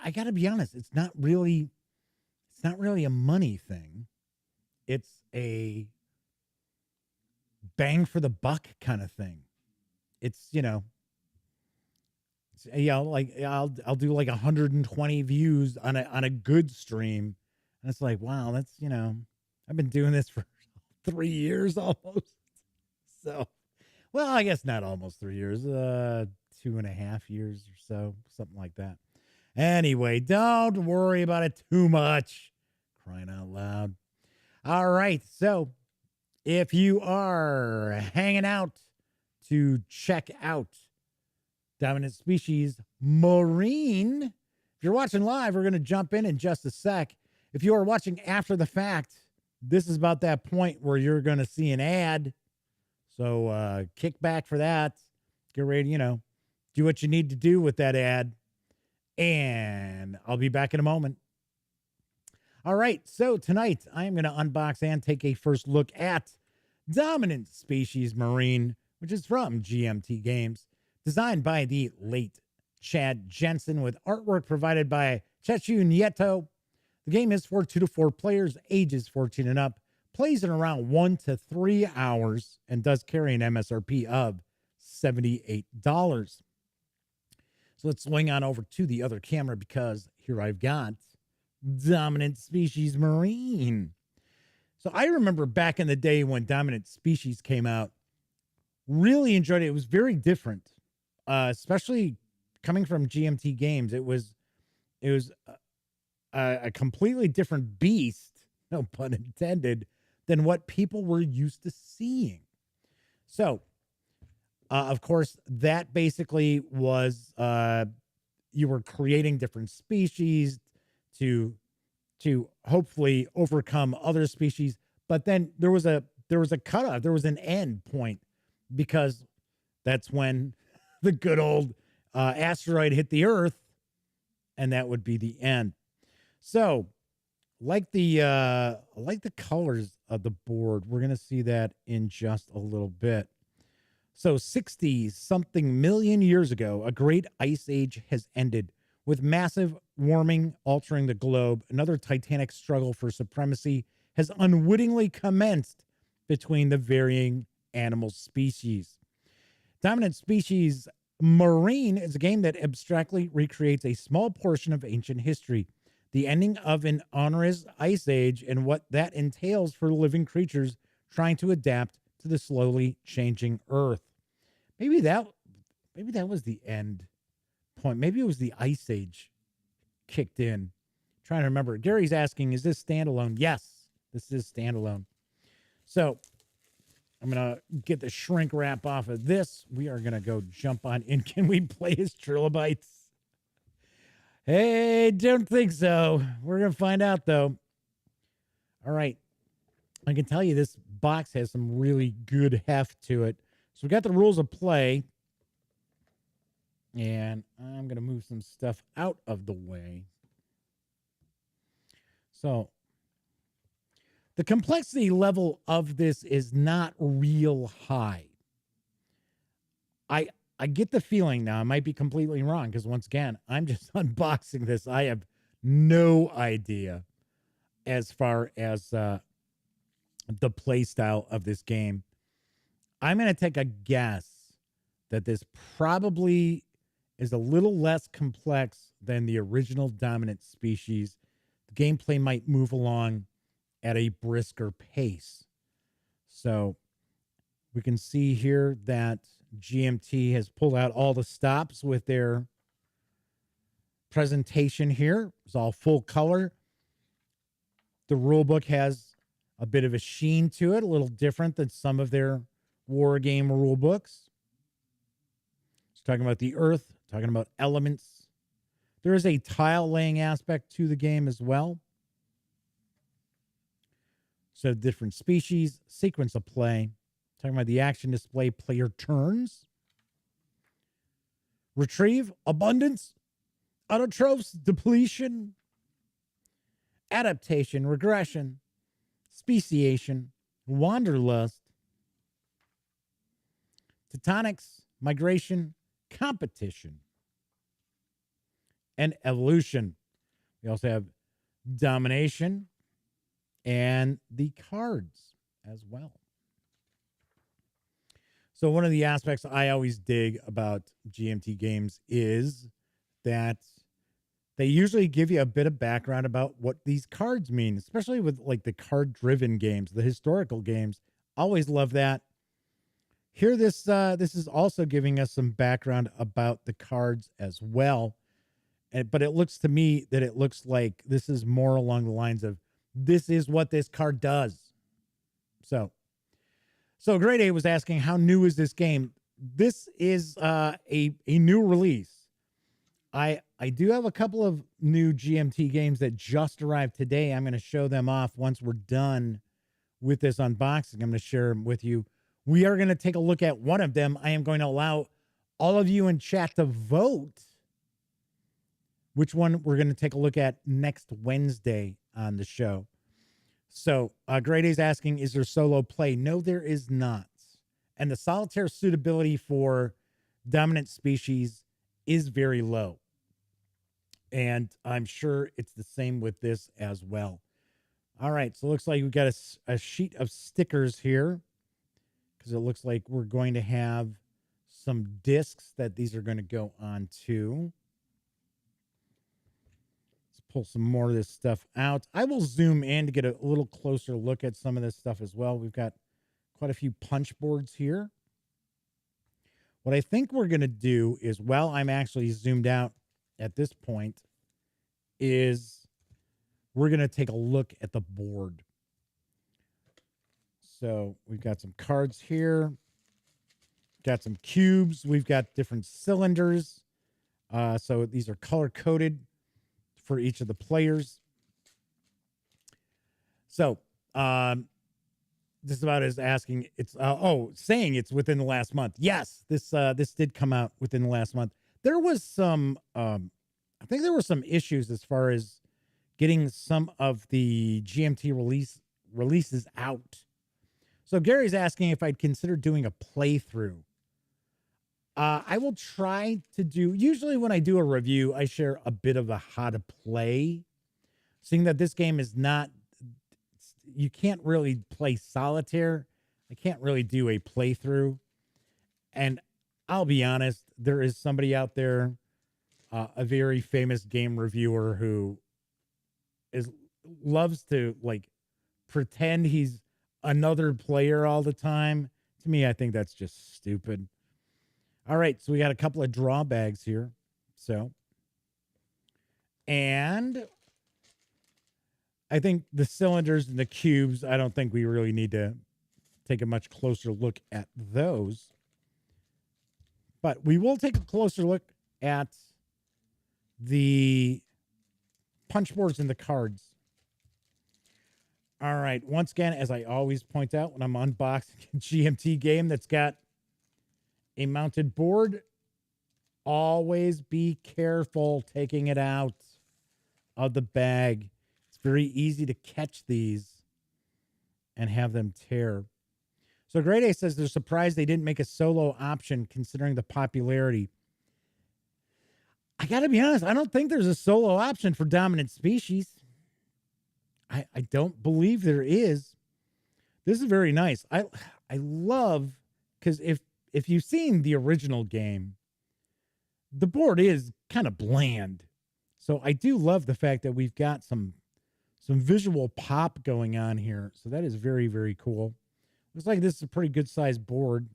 I gotta be honest, it's not really a money thing. It's a bang for the buck kind of thing. It's, like I'll do like 120 views on a good stream. And it's like, wow, that's, I've been doing this for 3 years almost. So, well, I guess not almost 3 years, 2.5 years or so, something like that. Anyway, don't worry about it too much. Crying out loud. All right. So if you are hanging out to check out Dominant Species Marine, if you're watching live, we're going to jump in just a sec. If you are watching after the fact, this is about that point where you're going to see an ad. So kick back for that. Get ready, do what you need to do with that ad. And I'll be back in a moment. All right. So tonight I am going to unbox and take a first look at Dominant Species Marine, which is from GMT Games, designed by the late Chad Jensen with artwork provided by Chechu Nieto. The game is for 2 to 4 players, ages 14 and up, plays in around 1 to 3 hours, and does carry an MSRP of $78. So let's swing on over to the other camera because here I've got Dominant Species Marine. So I remember back in the day when Dominant Species came out, really enjoyed it. It was very different, especially coming from GMT Games. It was a completely different beast, no pun intended, than what people were used to seeing. So, of course, that basically was you were creating different species to hopefully overcome other species. But then there was a cutoff. There was an end point because that's when the good old asteroid hit the Earth, and that would be the end. So, like the colors of the board, we're gonna see that in just a little bit. So 60-something million years ago, a great ice age has ended, With massive warming altering the globe, another titanic struggle for supremacy has unwittingly commenced between the varying animal species. Dominant Species Marine is a game that abstractly recreates a small portion of ancient history, the ending of an onerous ice age, and what that entails for living creatures trying to adapt to the slowly changing Earth. Maybe that was the end point. Maybe it was the ice age kicked in. Trying to remember. Gary's asking, is this standalone? Yes, this is standalone. So I'm going to get the shrink wrap off of this. We are going to go jump on in. Can we play as trilobites? Hey, don't think so. We're going to find out, though. All right. I can tell you this box has some really good heft to it. So we got the rules of play. And I'm going to move some stuff out of the way. So the complexity level of this is not real high. I get the feeling now, I might be completely wrong, because once again, I'm just unboxing this. I have no idea as far as the play style of this game. I'm going to take a guess that this probably is a little less complex than the original Dominant Species. The gameplay might move along at a brisker pace. So we can see here that GMT has pulled out all the stops with their presentation here. It's all full color. The rule book has a bit of a sheen to it, a little different than some of their war game rule books. It's talking about the earth, talking about elements. There is a tile laying aspect to the game as well. So different species, sequence of play. Talking about the action display, player turns. Retrieve, abundance, autotrophs, depletion, adaptation, regression, speciation, wanderlust, tectonics, migration, competition, and evolution. We also have domination and the cards as well. So one of the aspects I always dig about GMT games is that they usually give you a bit of background about what these cards mean, especially with like the card-driven games, the historical games. Always love that. Here, this is also giving us some background about the cards as well. But it looks to me that it looks like this is more along the lines of this is what this card does. So Grade A was asking, how new is this game? This is a new release. I do have a couple of new GMT games that just arrived today. I'm going to show them off once we're done with this unboxing. I'm going to share them with you. We are going to take a look at one of them. I am going to allow all of you in chat to vote which one we're going to take a look at next Wednesday on the show. So Grade A's asking, is there solo play? No, there is not. And the solitaire suitability for Dominant Species is very low. And I'm sure it's the same with this as well. All right, so it looks like we've got a sheet of stickers here, because it looks like we're going to have some discs that these are going to go on to. Let's pull some more of this stuff out. I will zoom in to get a little closer look at some of this stuff as well. We've got quite a few punch boards here. What I think we're going to do is, while I'm actually zoomed out at this point, is we're going to take a look at the board. So we've got some cards here, got some cubes, we've got different cylinders. So these are color coded for each of the players. So this about is asking, it's saying it's within the last month. Yes, this did come out within the last month. There was some I think there were some issues as far as getting some of the GMT releases out. So Gary's asking if I'd consider doing a playthrough. I will try to do, usually when I do a review, I share a bit of a how to play, seeing that this game is not, you can't really play solitaire. I can't really do a playthrough. And I'll be honest, there is somebody out there, a very famous game reviewer who loves to like pretend he's another player all the time. To me, I think that's just stupid. All right, so we got a couple of draw bags here. So, and I think the cylinders and the cubes, I don't think we really need to take a much closer look at those. But we will take a closer look at the punch boards and the cards. All right. Once again, as I always point out when I'm unboxing a GMT game that's got a mounted board, always be careful taking it out of the bag. It's very easy to catch these and have them tear. So Grade A says they're surprised they didn't make a solo option considering the popularity. I got to be honest, I don't think there's a solo option for Dominant Species. I don't believe there is. This is very nice. I love, because if you've seen the original game, the board is kind of bland. So I do love the fact that we've got some visual pop going on here. So that is very, very cool. Looks like this is a pretty good sized board.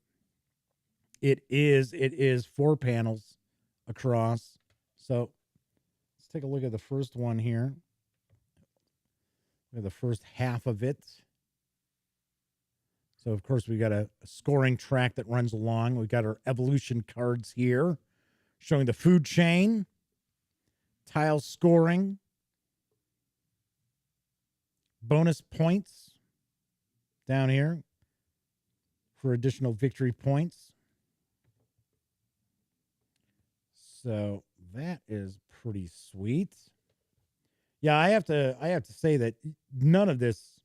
It is 4 panels across. So let's take a look at the first one here. Look at the first half of it. So of course we got a scoring track that runs along. We've got our evolution cards here showing the food chain, tile scoring, bonus points down here for additional victory points. So that is pretty sweet. Yeah, I have to say that none of this,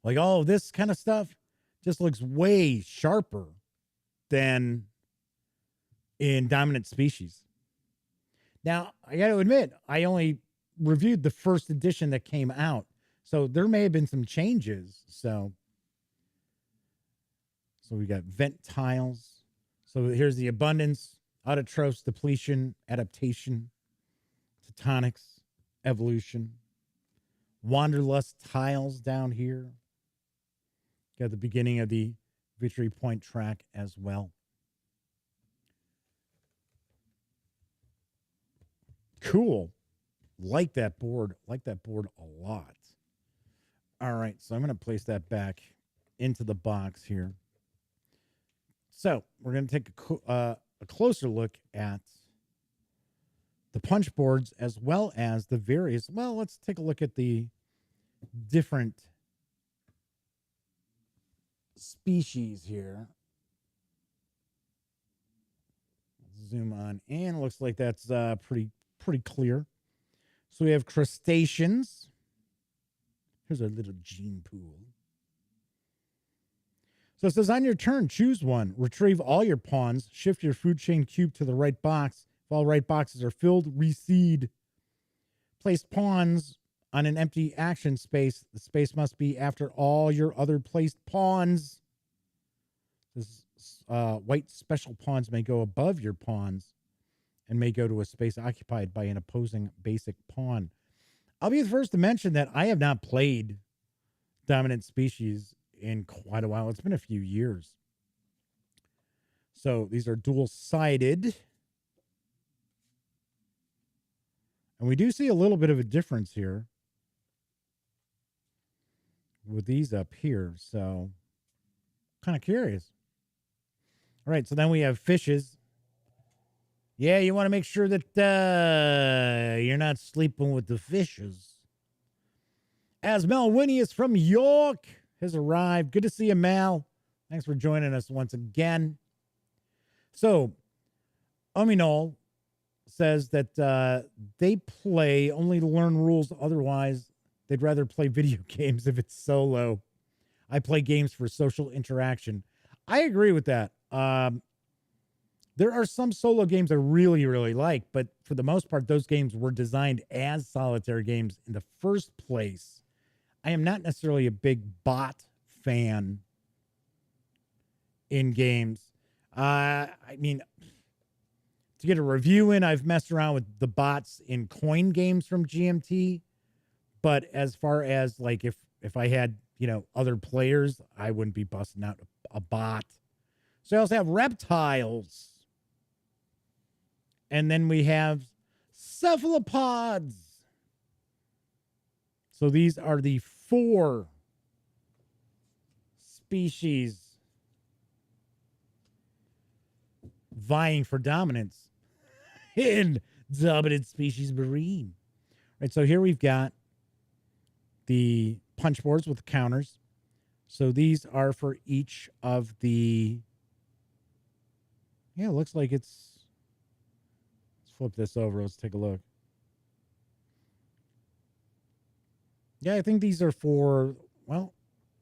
like all of this kind of stuff, just looks way sharper than in Dominant Species. Now, I got to admit, I only reviewed the first edition that came out, so there may have been some changes. So we got vent tiles. So here's the abundance, autotrophs, depletion, adaptation, tectonics, evolution, wanderlust tiles down here. Got the beginning of the victory point track as well. Cool. Like that board. Like that board a lot. All right, so I'm going to place that back into the box here. So we're going to take a closer look at the punch boards as well as the various. Well, let's take a look at the different species here. Zoom on in. Looks like that's pretty clear. So we have crustaceans. Here's our little gene pool. So it says on your turn, choose one. Retrieve all your pawns. Shift your food chain cube to the right box. If all right boxes are filled, reseed. Place pawns on an empty action space. The space must be after all your other placed pawns. This white special pawns may go above your pawns and may go to a space occupied by an opposing basic pawn. I'll be the first to mention that I have not played Dominant Species in quite a while. It's been a few years. So these are dual-sided. And we do see a little bit of a difference here with these up here. So kind of curious. All right, so then we have fishes. Yeah, you want to make sure that you're not sleeping with the fishes. As Mel Winnie is from York has arrived. Good to see you, Mal. Thanks for joining us once again. So, Ominol says that they play only to learn rules. Otherwise, they'd rather play video games if it's solo. I play games for social interaction. I agree with that. There are some solo games I really, really like, but for the most part, those games were designed as solitaire games in the first place. I am not necessarily a big bot fan in games. I mean, to get a review in, I've messed around with the bots in coin games from GMT. But as far as like if I had, other players, I wouldn't be busting out a bot. So I also have reptiles. And then we have cephalopods. So these are the 4 species vying for dominance in dominant species marine. Right, so here we've got the punch boards with the counters. So these are for each of the... Yeah, it looks like it's... Let's flip this over. Let's take a look. Yeah, I think these are for, well,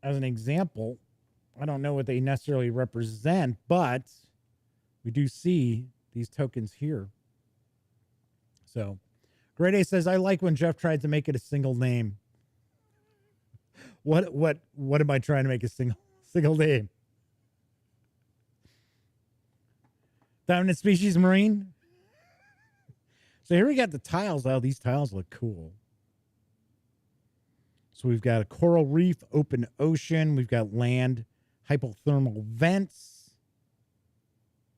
as an example, I don't know what they necessarily represent, but we do see these tokens here. So, Grade A says, I like when Jeff tried to make it a single name. What am I trying to make a single name? Dominant species marine. So here we got the tiles. Oh, these tiles look cool. So we've got a coral reef, open ocean. We've got land, hypothermal vents,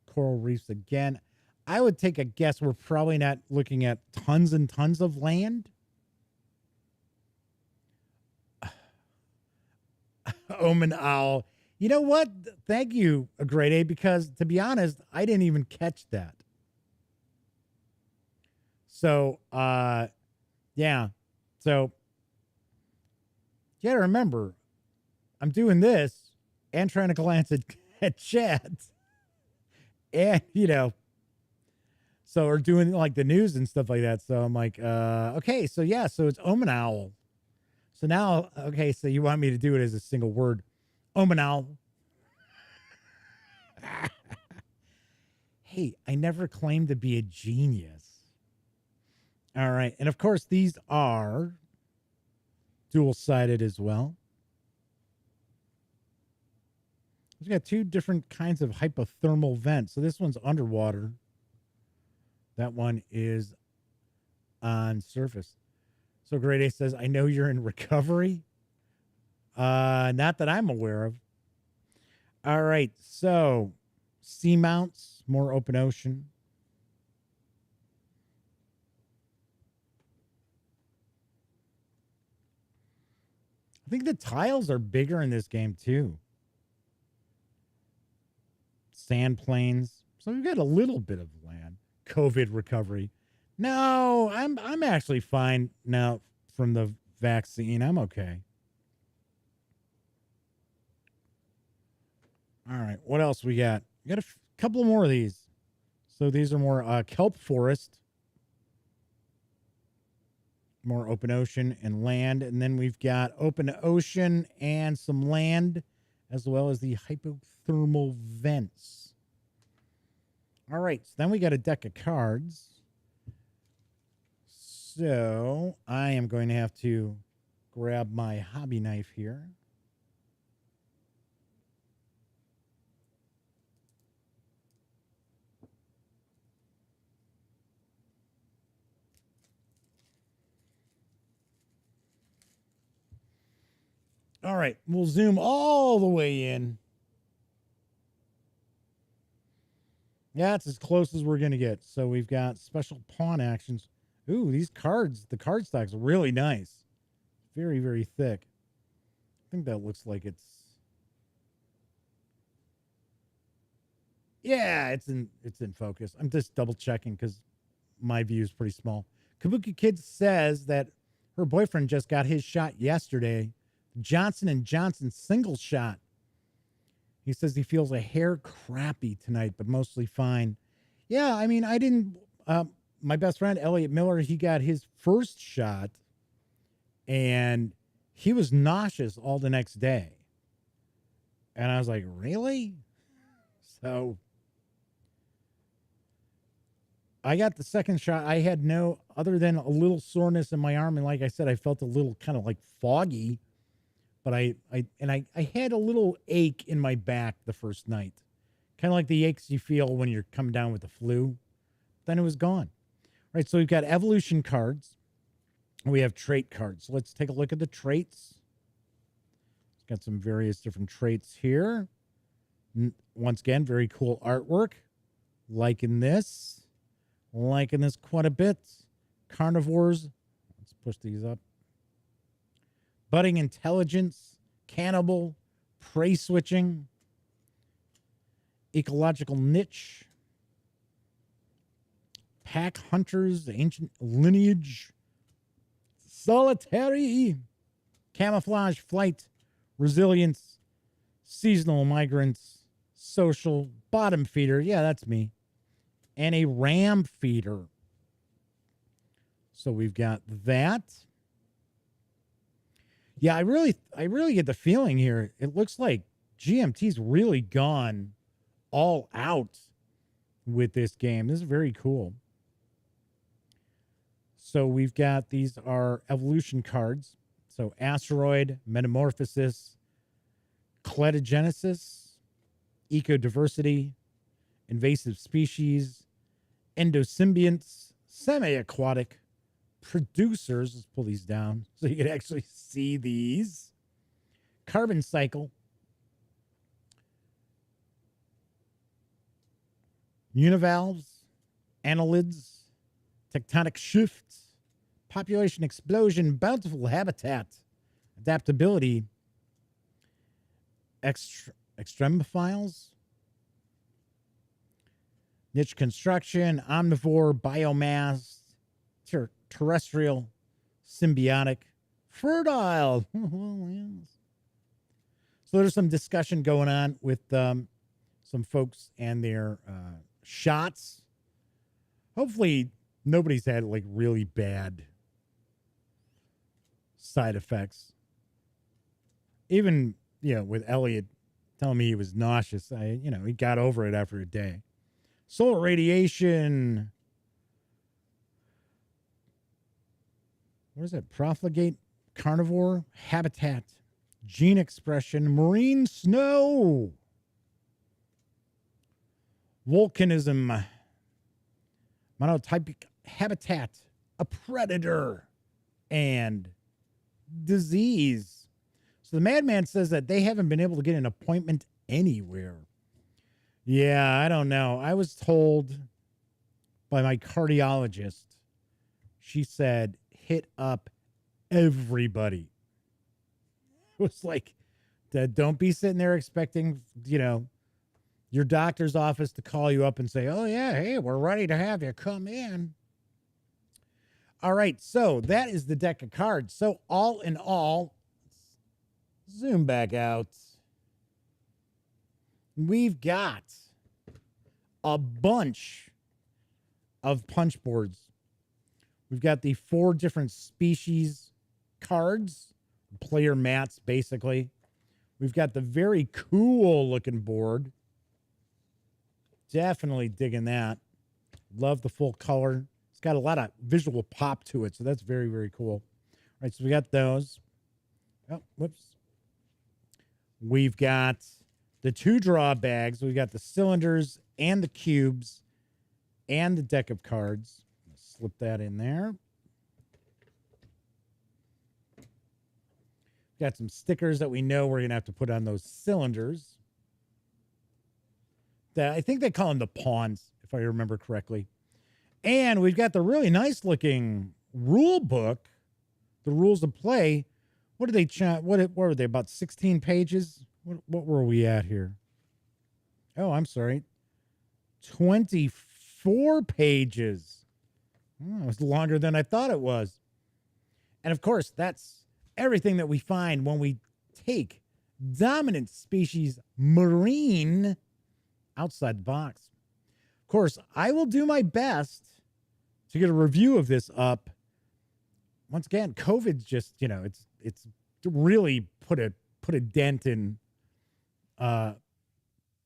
coral reefs again. I would take a guess we're probably not looking at tons and tons of land. Omen owl. You know what? Thank you, a grade A, because to be honest, I didn't even catch that. So, yeah. So, you gotta remember, I'm doing this and trying to glance at chat. And, so we're doing like the news and stuff like that. So I'm like, okay, so yeah, so it's Omen Owl. So now, okay, so you want me to do it as a single word. Omen Owl. Hey, I never claimed to be a genius. All right. And of course, these are dual-sided as well. We've got 2 different kinds of hypothermal vents. So this one's underwater. That one is on surface. So Grade A says, I know you're in recovery. Not that I'm aware of. All right. So seamounts, more open ocean. I think the tiles are bigger in this game too. Sand plains. So we've got a little bit of land. COVID recovery. No, I'm actually fine now from the vaccine. I'm okay. All right. What else we got? We got a couple more of these. So these are more kelp forest. More open ocean and land. And then we've got open ocean and some land, as well as the hypothermal vents. All right. So then we got a deck of cards. So I am going to have to grab my hobby knife here. All right, we'll zoom all the way in. Yeah, it's as close as we're going to get. So we've got special pawn actions. Ooh, these cards, the card stock's really nice. Very, very thick. I think that looks like it's... Yeah, it's in focus. I'm just double checking because my view is pretty small. Kabuki Kid says that her boyfriend just got his shot yesterday. Johnson & Johnson single shot. He says he feels a hair crappy tonight, but mostly fine. Yeah, I mean, I didn't... my best friend, Elliot Miller, he got his first shot, and he was nauseous all the next day. And I was like, really? So I got the second shot. I had no other than a little soreness in my arm. And like I said, I felt a little kind of like foggy, but I had a little ache in my back the first night. Kind of like the aches you feel when you're coming down with the flu. Then it was gone. All right, so we've got evolution cards. We have trait cards. So let's take a look at the traits. It's got some various different traits here. Once again, very cool artwork. Liking this quite a bit. Carnivores. Let's push these up. Budding intelligence. Cannibal. Prey switching. Ecological niche. Pack hunters. Ancient lineage. Solitary. Camouflage. Flight. Resilience. Seasonal migrants. Social. Bottom feeder. Yeah, that's me. And a ram feeder. So we've got that. Yeah, I really get the feeling here. It looks like GMT's really gone all out with this game. This is very cool. So we've got, these are evolution cards. So asteroid, metamorphosis, cladogenesis, ecodiversity, invasive species, endosymbionts, semi-aquatic, producers. Let's pull these down so you can actually see these. Carbon cycle, univalves, annelids, tectonic shifts, population explosion, bountiful habitat, adaptability, extremophiles, niche construction, omnivore, biomass, terrestrial, symbiotic, fertile. So there's some discussion going on with some folks and their shots. Hopefully nobody's had like really bad side effects. Even, with Elliot telling me he was nauseous, he got over it after a day. Solar radiation. What is it? Profligate, carnivore, habitat, gene expression, marine snow, volcanism, monotypic habitat, a predator, and disease. So the madman says that they haven't been able to get an appointment anywhere. Yeah, I don't know. I was told by my cardiologist, she said, hit up everybody. It was like, don't be sitting there expecting, your doctor's office to call you up and say, oh, yeah, hey, we're ready to have you come in. All right, so that is the deck of cards. So all in all, zoom back out. We've got a bunch of punch boards. We've got the 4 different species cards, player mats, basically. We've got the very cool looking board. Definitely digging that. Love the full color. It's got a lot of visual pop to it, so that's very, very cool. All right, so we got those. Oh, whoops. We've got the 2 draw bags. We've got the cylinders and the cubes and the deck of cards. Slip that in there. Got some stickers that we know we're going to have to put on those cylinders. I think they call them the pawns, if I remember correctly. And we've got the really nice looking rule book, the rules of play. What did they what were they, about 16 pages? What were we at here? Oh, I'm sorry. 24 pages. Oh, it was longer than I thought it was. And of course, that's everything that we find when we take dominant species marine outside the box. Of course, I will do my best to get a review of this up. Once again, COVID's just, it's really put a dent in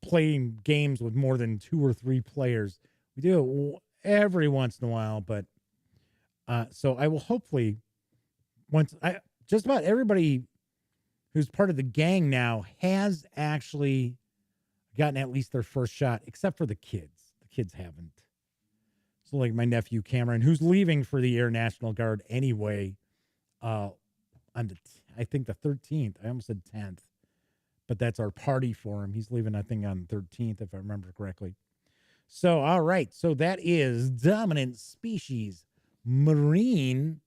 playing games with more than 2 or 3 players. We do it every once in a while, but so I will hopefully just about everybody who's part of the gang now has actually gotten at least their first shot, except for the kids. The kids haven't. So like my nephew Cameron, who's leaving for the Air National Guard anyway, on I think the 13th. I almost said 10th, but that's our party for him. He's leaving, I think, on the 13th, if I remember correctly. So, all right. So that is Dominant Species Marine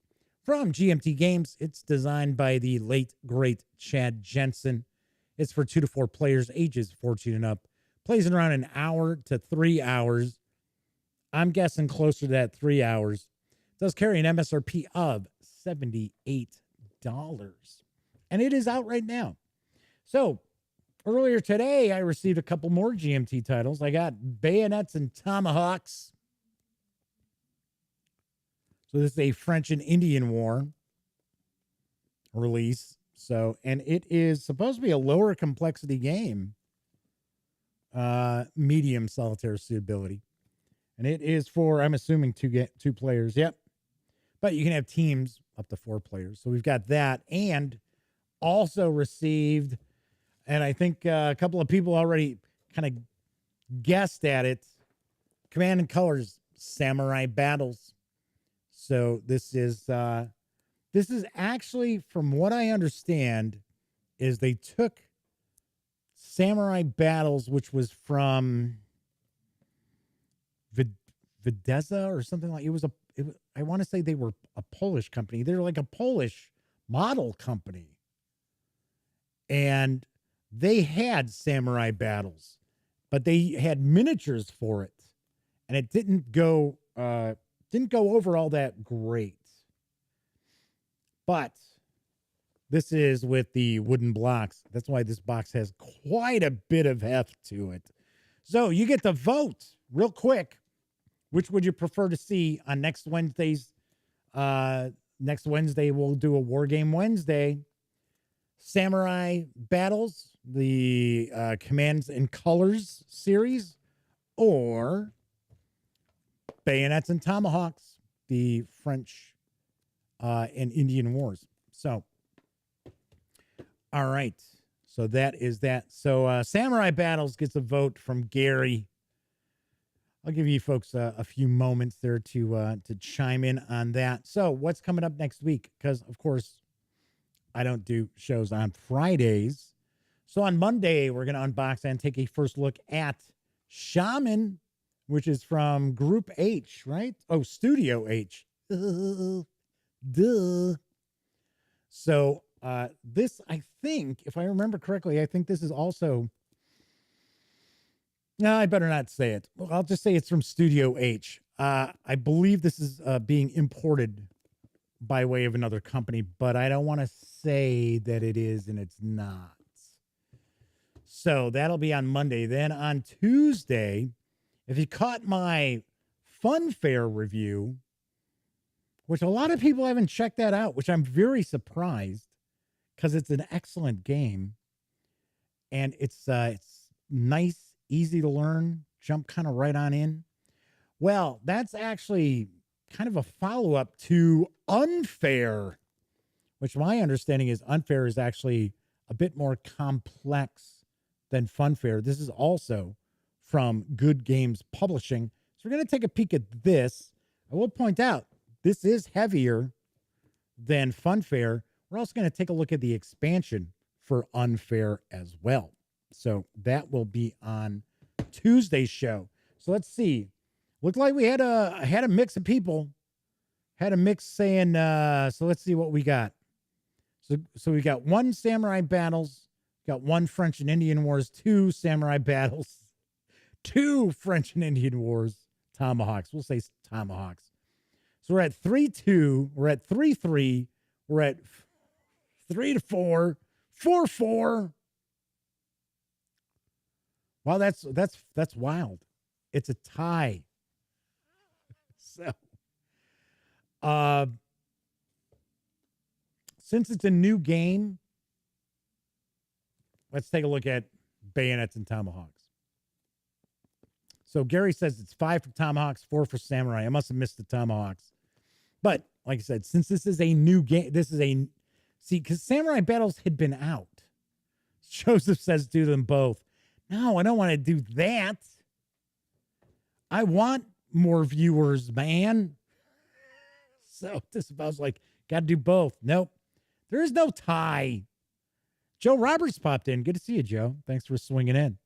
from GMT Games. It's designed by the late, great Chad Jensen. It's for 2 to 4 players, ages 14 and up. Plays in around an hour to 3 hours. I'm guessing closer to that 3 hours. It does carry an MSRP of $78. And it is out right now. So, earlier today, I received a couple more GMT titles. I got Bayonets and Tomahawks. So this is a French and Indian War release. So, and it is supposed to be a lower complexity game. Medium solitaire suitability. And it is for, I'm assuming, 2 players. Yep. But you can have teams up to 4 players. So we've got that. And also received, and I think a couple of people already kind of guessed at it, Command and Colors Samurai Battles. So this is actually, from what I understand, is they took Samurai Battles, which was from Videza or something like I want to say they were a Polish company. They're like a Polish model company. And they had Samurai Battles, but they had miniatures for it. And it didn't go over all that great. But this is with the wooden blocks. That's why this box has quite a bit of heft to it. So you get to vote real quick. Which would you prefer to see on next Wednesday's? Next Wednesday, we'll do a War Game Wednesday. Samurai Battles, the Commands and Colors series, or Bayonets and Tomahawks, the French and Indian Wars. So, all right. So that is that. So Samurai Battles gets a vote from Gary. I'll give you folks a few moments there to chime in on that. So what's coming up next week? Because, of course, I don't do shows on Fridays. So on Monday, we're going to unbox and take a first look at Shaman, which is from Group H, right? Oh, Studio H. Duh. So this, I think, if I remember correctly, I think this is also... No, I better not say it. Well, I'll just say it's from Studio H. I believe this is being imported by way of another company, but I don't want to say that it is and it's not. So that'll be on Monday. Then on Tuesday, if you caught my Fun Fair review, which a lot of people haven't checked that out, which I'm very surprised because it's an excellent game. And it's nice, easy to learn, jump kind of right on in. Well, that's actually kind of a follow-up to Unfair, which my understanding is Unfair is actually a bit more complex than Funfair. This is also from Good Games Publishing. So we're going to take a peek at this. I will point out, this is heavier than Funfair. We're also going to take a look at the expansion for Unfair as well. So that will be on Tuesday's show. So let's see. Looked like we had a mix of people. Had a mix saying, so let's see what we got. So we got 1 Samurai Battles, got 1 French and Indian Wars, 2 Samurai Battles, 2 French and Indian Wars, Tomahawks. We'll say Tomahawks. So we're at 3-2, we're at 3-3, we're at 3-4, 4-4. Wow, that's wild. It's a tie. So, since it's a new game, let's take a look at Bayonets and Tomahawks. So Gary says it's 5 for Tomahawks, 4 for Samurai. I must have missed the Tomahawks. But like I said, since this is a new game, because Samurai Battles had been out. Joseph says do them both. No, I don't want to do that. I want more viewers, man. So Disavow's like, got to do both. Nope. There is no tie. Joe Roberts popped in. Good to see you, Joe. Thanks for swinging in.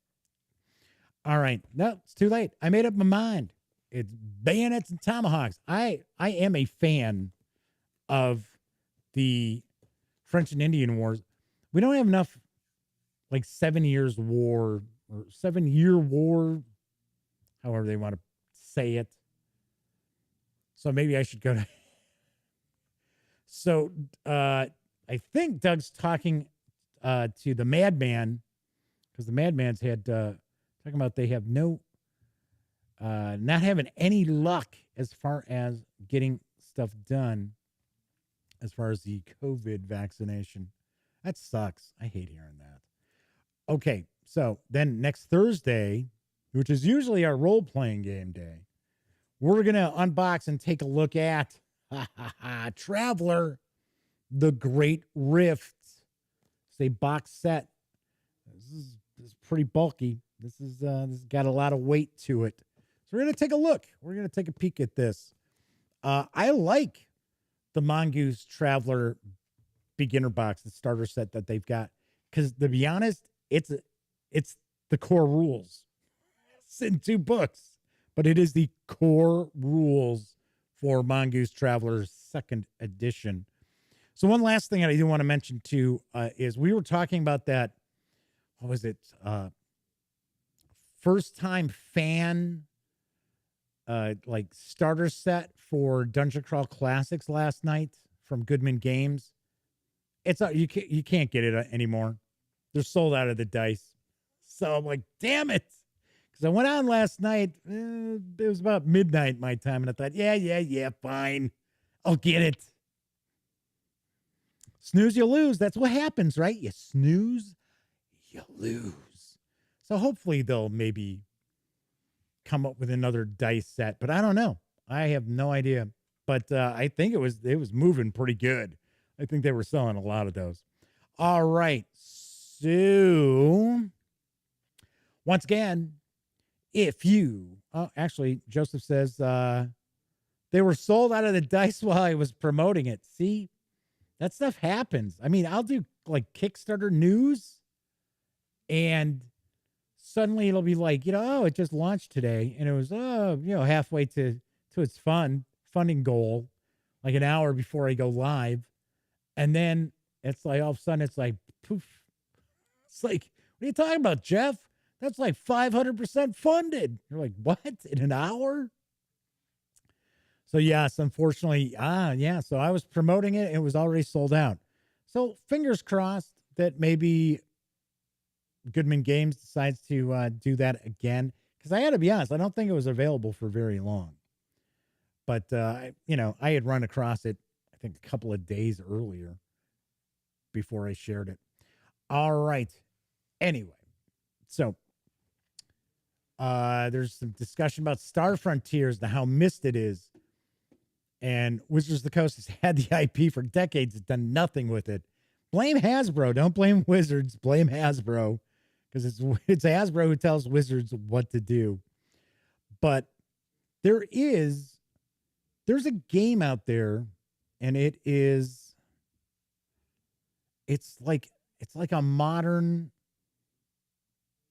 All right. No, it's too late. I made up my mind. It's bayonets and tomahawks. I am a fan of the French and Indian Wars. We don't have enough, like 7 years war or 7-year war, however they want to say it. So maybe I should go to. So I think Doug's talking to the Madman, because the Madman's had talking about they have not having any luck as far as getting stuff done as far as the COVID vaccination. That sucks. I hate hearing that. Okay, so then next Thursday, which is usually our role-playing game day, we're going to unbox and take a look at Traveler, The Great Rift. It's a box set. This is pretty bulky. This has got a lot of weight to it. So we're going to take a look. We're going to take a peek at this. I like the Mongoose Traveler beginner box, the starter set that they've got, because to be honest, it's the core rules. It's in 2 books, but it is the core rules for Mongoose Traveler 2nd edition. So one last thing I do want to mention too is we were talking about that. What was it? First time fan like starter set for Dungeon Crawl Classics last night from Goodman Games. It's you can't get it anymore. They're sold out of the dice. So I'm like, damn it. Because I went on last night. It was about midnight my time. And I thought, yeah, fine. I'll get it. Snooze, you lose. That's what happens, right? You snooze, you lose. So hopefully they'll maybe come up with another dice set. But I don't know. I have no idea. But I think it was moving pretty good. I think they were selling a lot of those. All right. So once again, if you, actually, Joseph says they were sold out of the dice while I was promoting it. See, that stuff happens. I mean, I'll do like Kickstarter news and suddenly it'll be like, oh, it just launched today. And it was, halfway to its funding goal, like an hour before I go live. And then it's like, all of a sudden it's like, poof. It's like, what are you talking about, Jeff? That's like 500% funded. You're like, what? In an hour? So yes, unfortunately, so I was promoting it. It was already sold out. So fingers crossed that maybe Goodman Games decides to do that again. Because I had to be honest, I don't think it was available for very long. But, I had run across it, I think, a couple of days earlier before I shared it. All right. Anyway, so there's some discussion about Star Frontiers and how missed it is. And Wizards of the Coast has had the IP for decades, has done nothing with it. Blame Hasbro. Don't blame Wizards. Blame Hasbro. Because it's Hasbro who tells Wizards what to do. But there's a game out there, and it's like a modern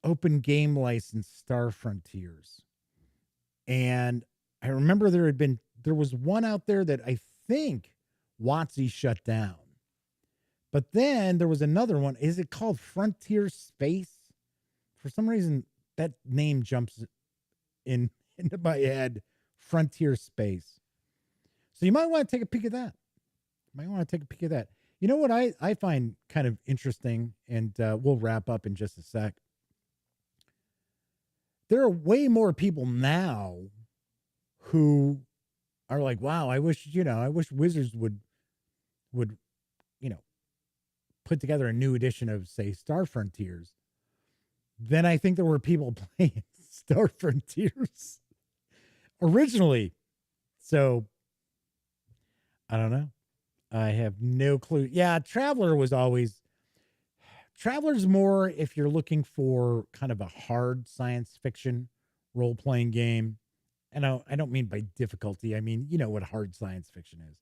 open game license, Star Frontiers. And I remember there was one out there that I think WotC shut down. But then there was another one. Is it called Frontier Space? For some reason, that name jumps into my head. Frontier Space. So you might want to take a peek at that. You know what I find kind of interesting, and we'll wrap up in just a sec. There are way more people now who are like, wow, I wish Wizards would put together a new edition of, say, Star Frontiers. Then I think there were people playing Star Frontiers originally. So I don't know. I have no clue. Yeah, Traveler's more if you're looking for kind of a hard science fiction role-playing game. And I don't mean by difficulty. I mean, you know what hard science fiction is.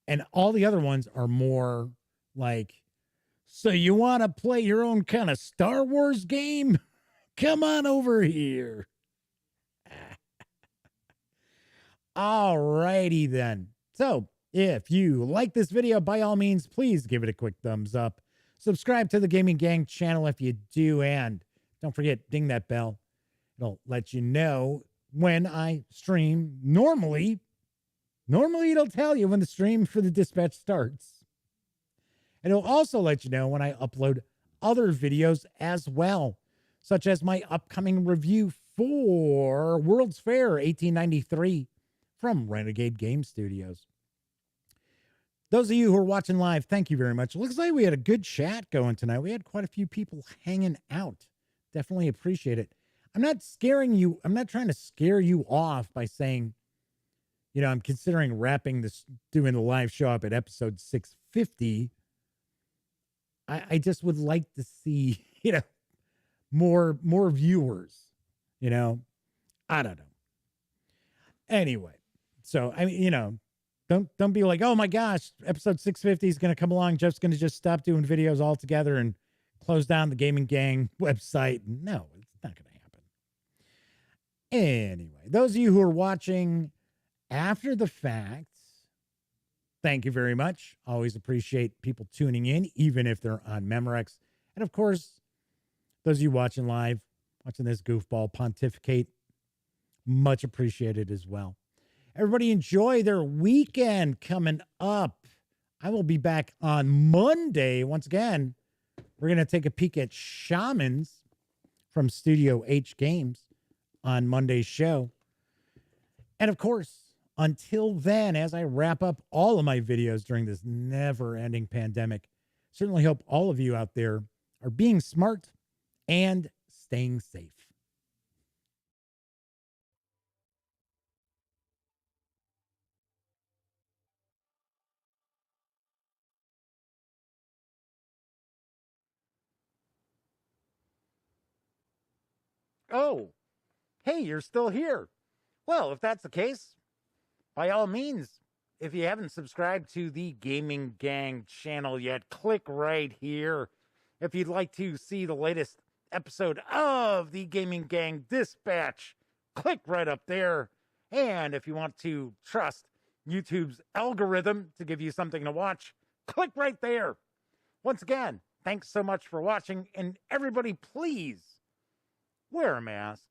And all the other ones are more like, so you want to play your own kind of Star Wars game? Come on over here. All righty then. So if you like this video, by all means, please give it a quick thumbs up. Subscribe to the Gaming Gang channel if you do. And don't forget, ding that bell. It'll let you know when I stream. Normally it'll tell you when the stream for the dispatch starts. And it'll also let you know when I upload other videos as well, such as my upcoming review for World's Fair 1893 from Renegade Game Studios. Those of you who are watching live, thank you very much. It looks like we had a good chat going tonight. We had quite a few people hanging out. Definitely appreciate it. I'm not scaring you. I'm not trying to scare you off by saying, you know, I'm considering doing the live show up at episode 650. I just would like to see, you know, more viewers, you know. I don't know. Anyway, so I mean, you know, don't be like, oh my gosh, episode 650 is going to come along. Jeff's going to just stop doing videos altogether and close down the Gaming Gang website. No, it's not going to happen. Anyway, those of you who are watching after the fact, thank you very much. Always appreciate people tuning in, even if they're on Memorex. And of course, those of you watching live, watching this goofball pontificate, much appreciated as well. Everybody enjoy their weekend coming up. I will be back on Monday. Once again, we're going to take a peek at Shamans from Studio H Games on Monday's show. And of course, until then, as I wrap up all of my videos during this never-ending pandemic, certainly hope all of you out there are being smart and staying safe. Oh, hey, you're still here. Well, if that's the case, by all means, if you haven't subscribed to the Gaming Gang channel yet, click right here. If you'd like to see the latest episode of the Gaming Gang Dispatch, click right up there. And if you want to trust YouTube's algorithm to give you something to watch, click right there. Once again, thanks so much for watching. And everybody, please wear a mask.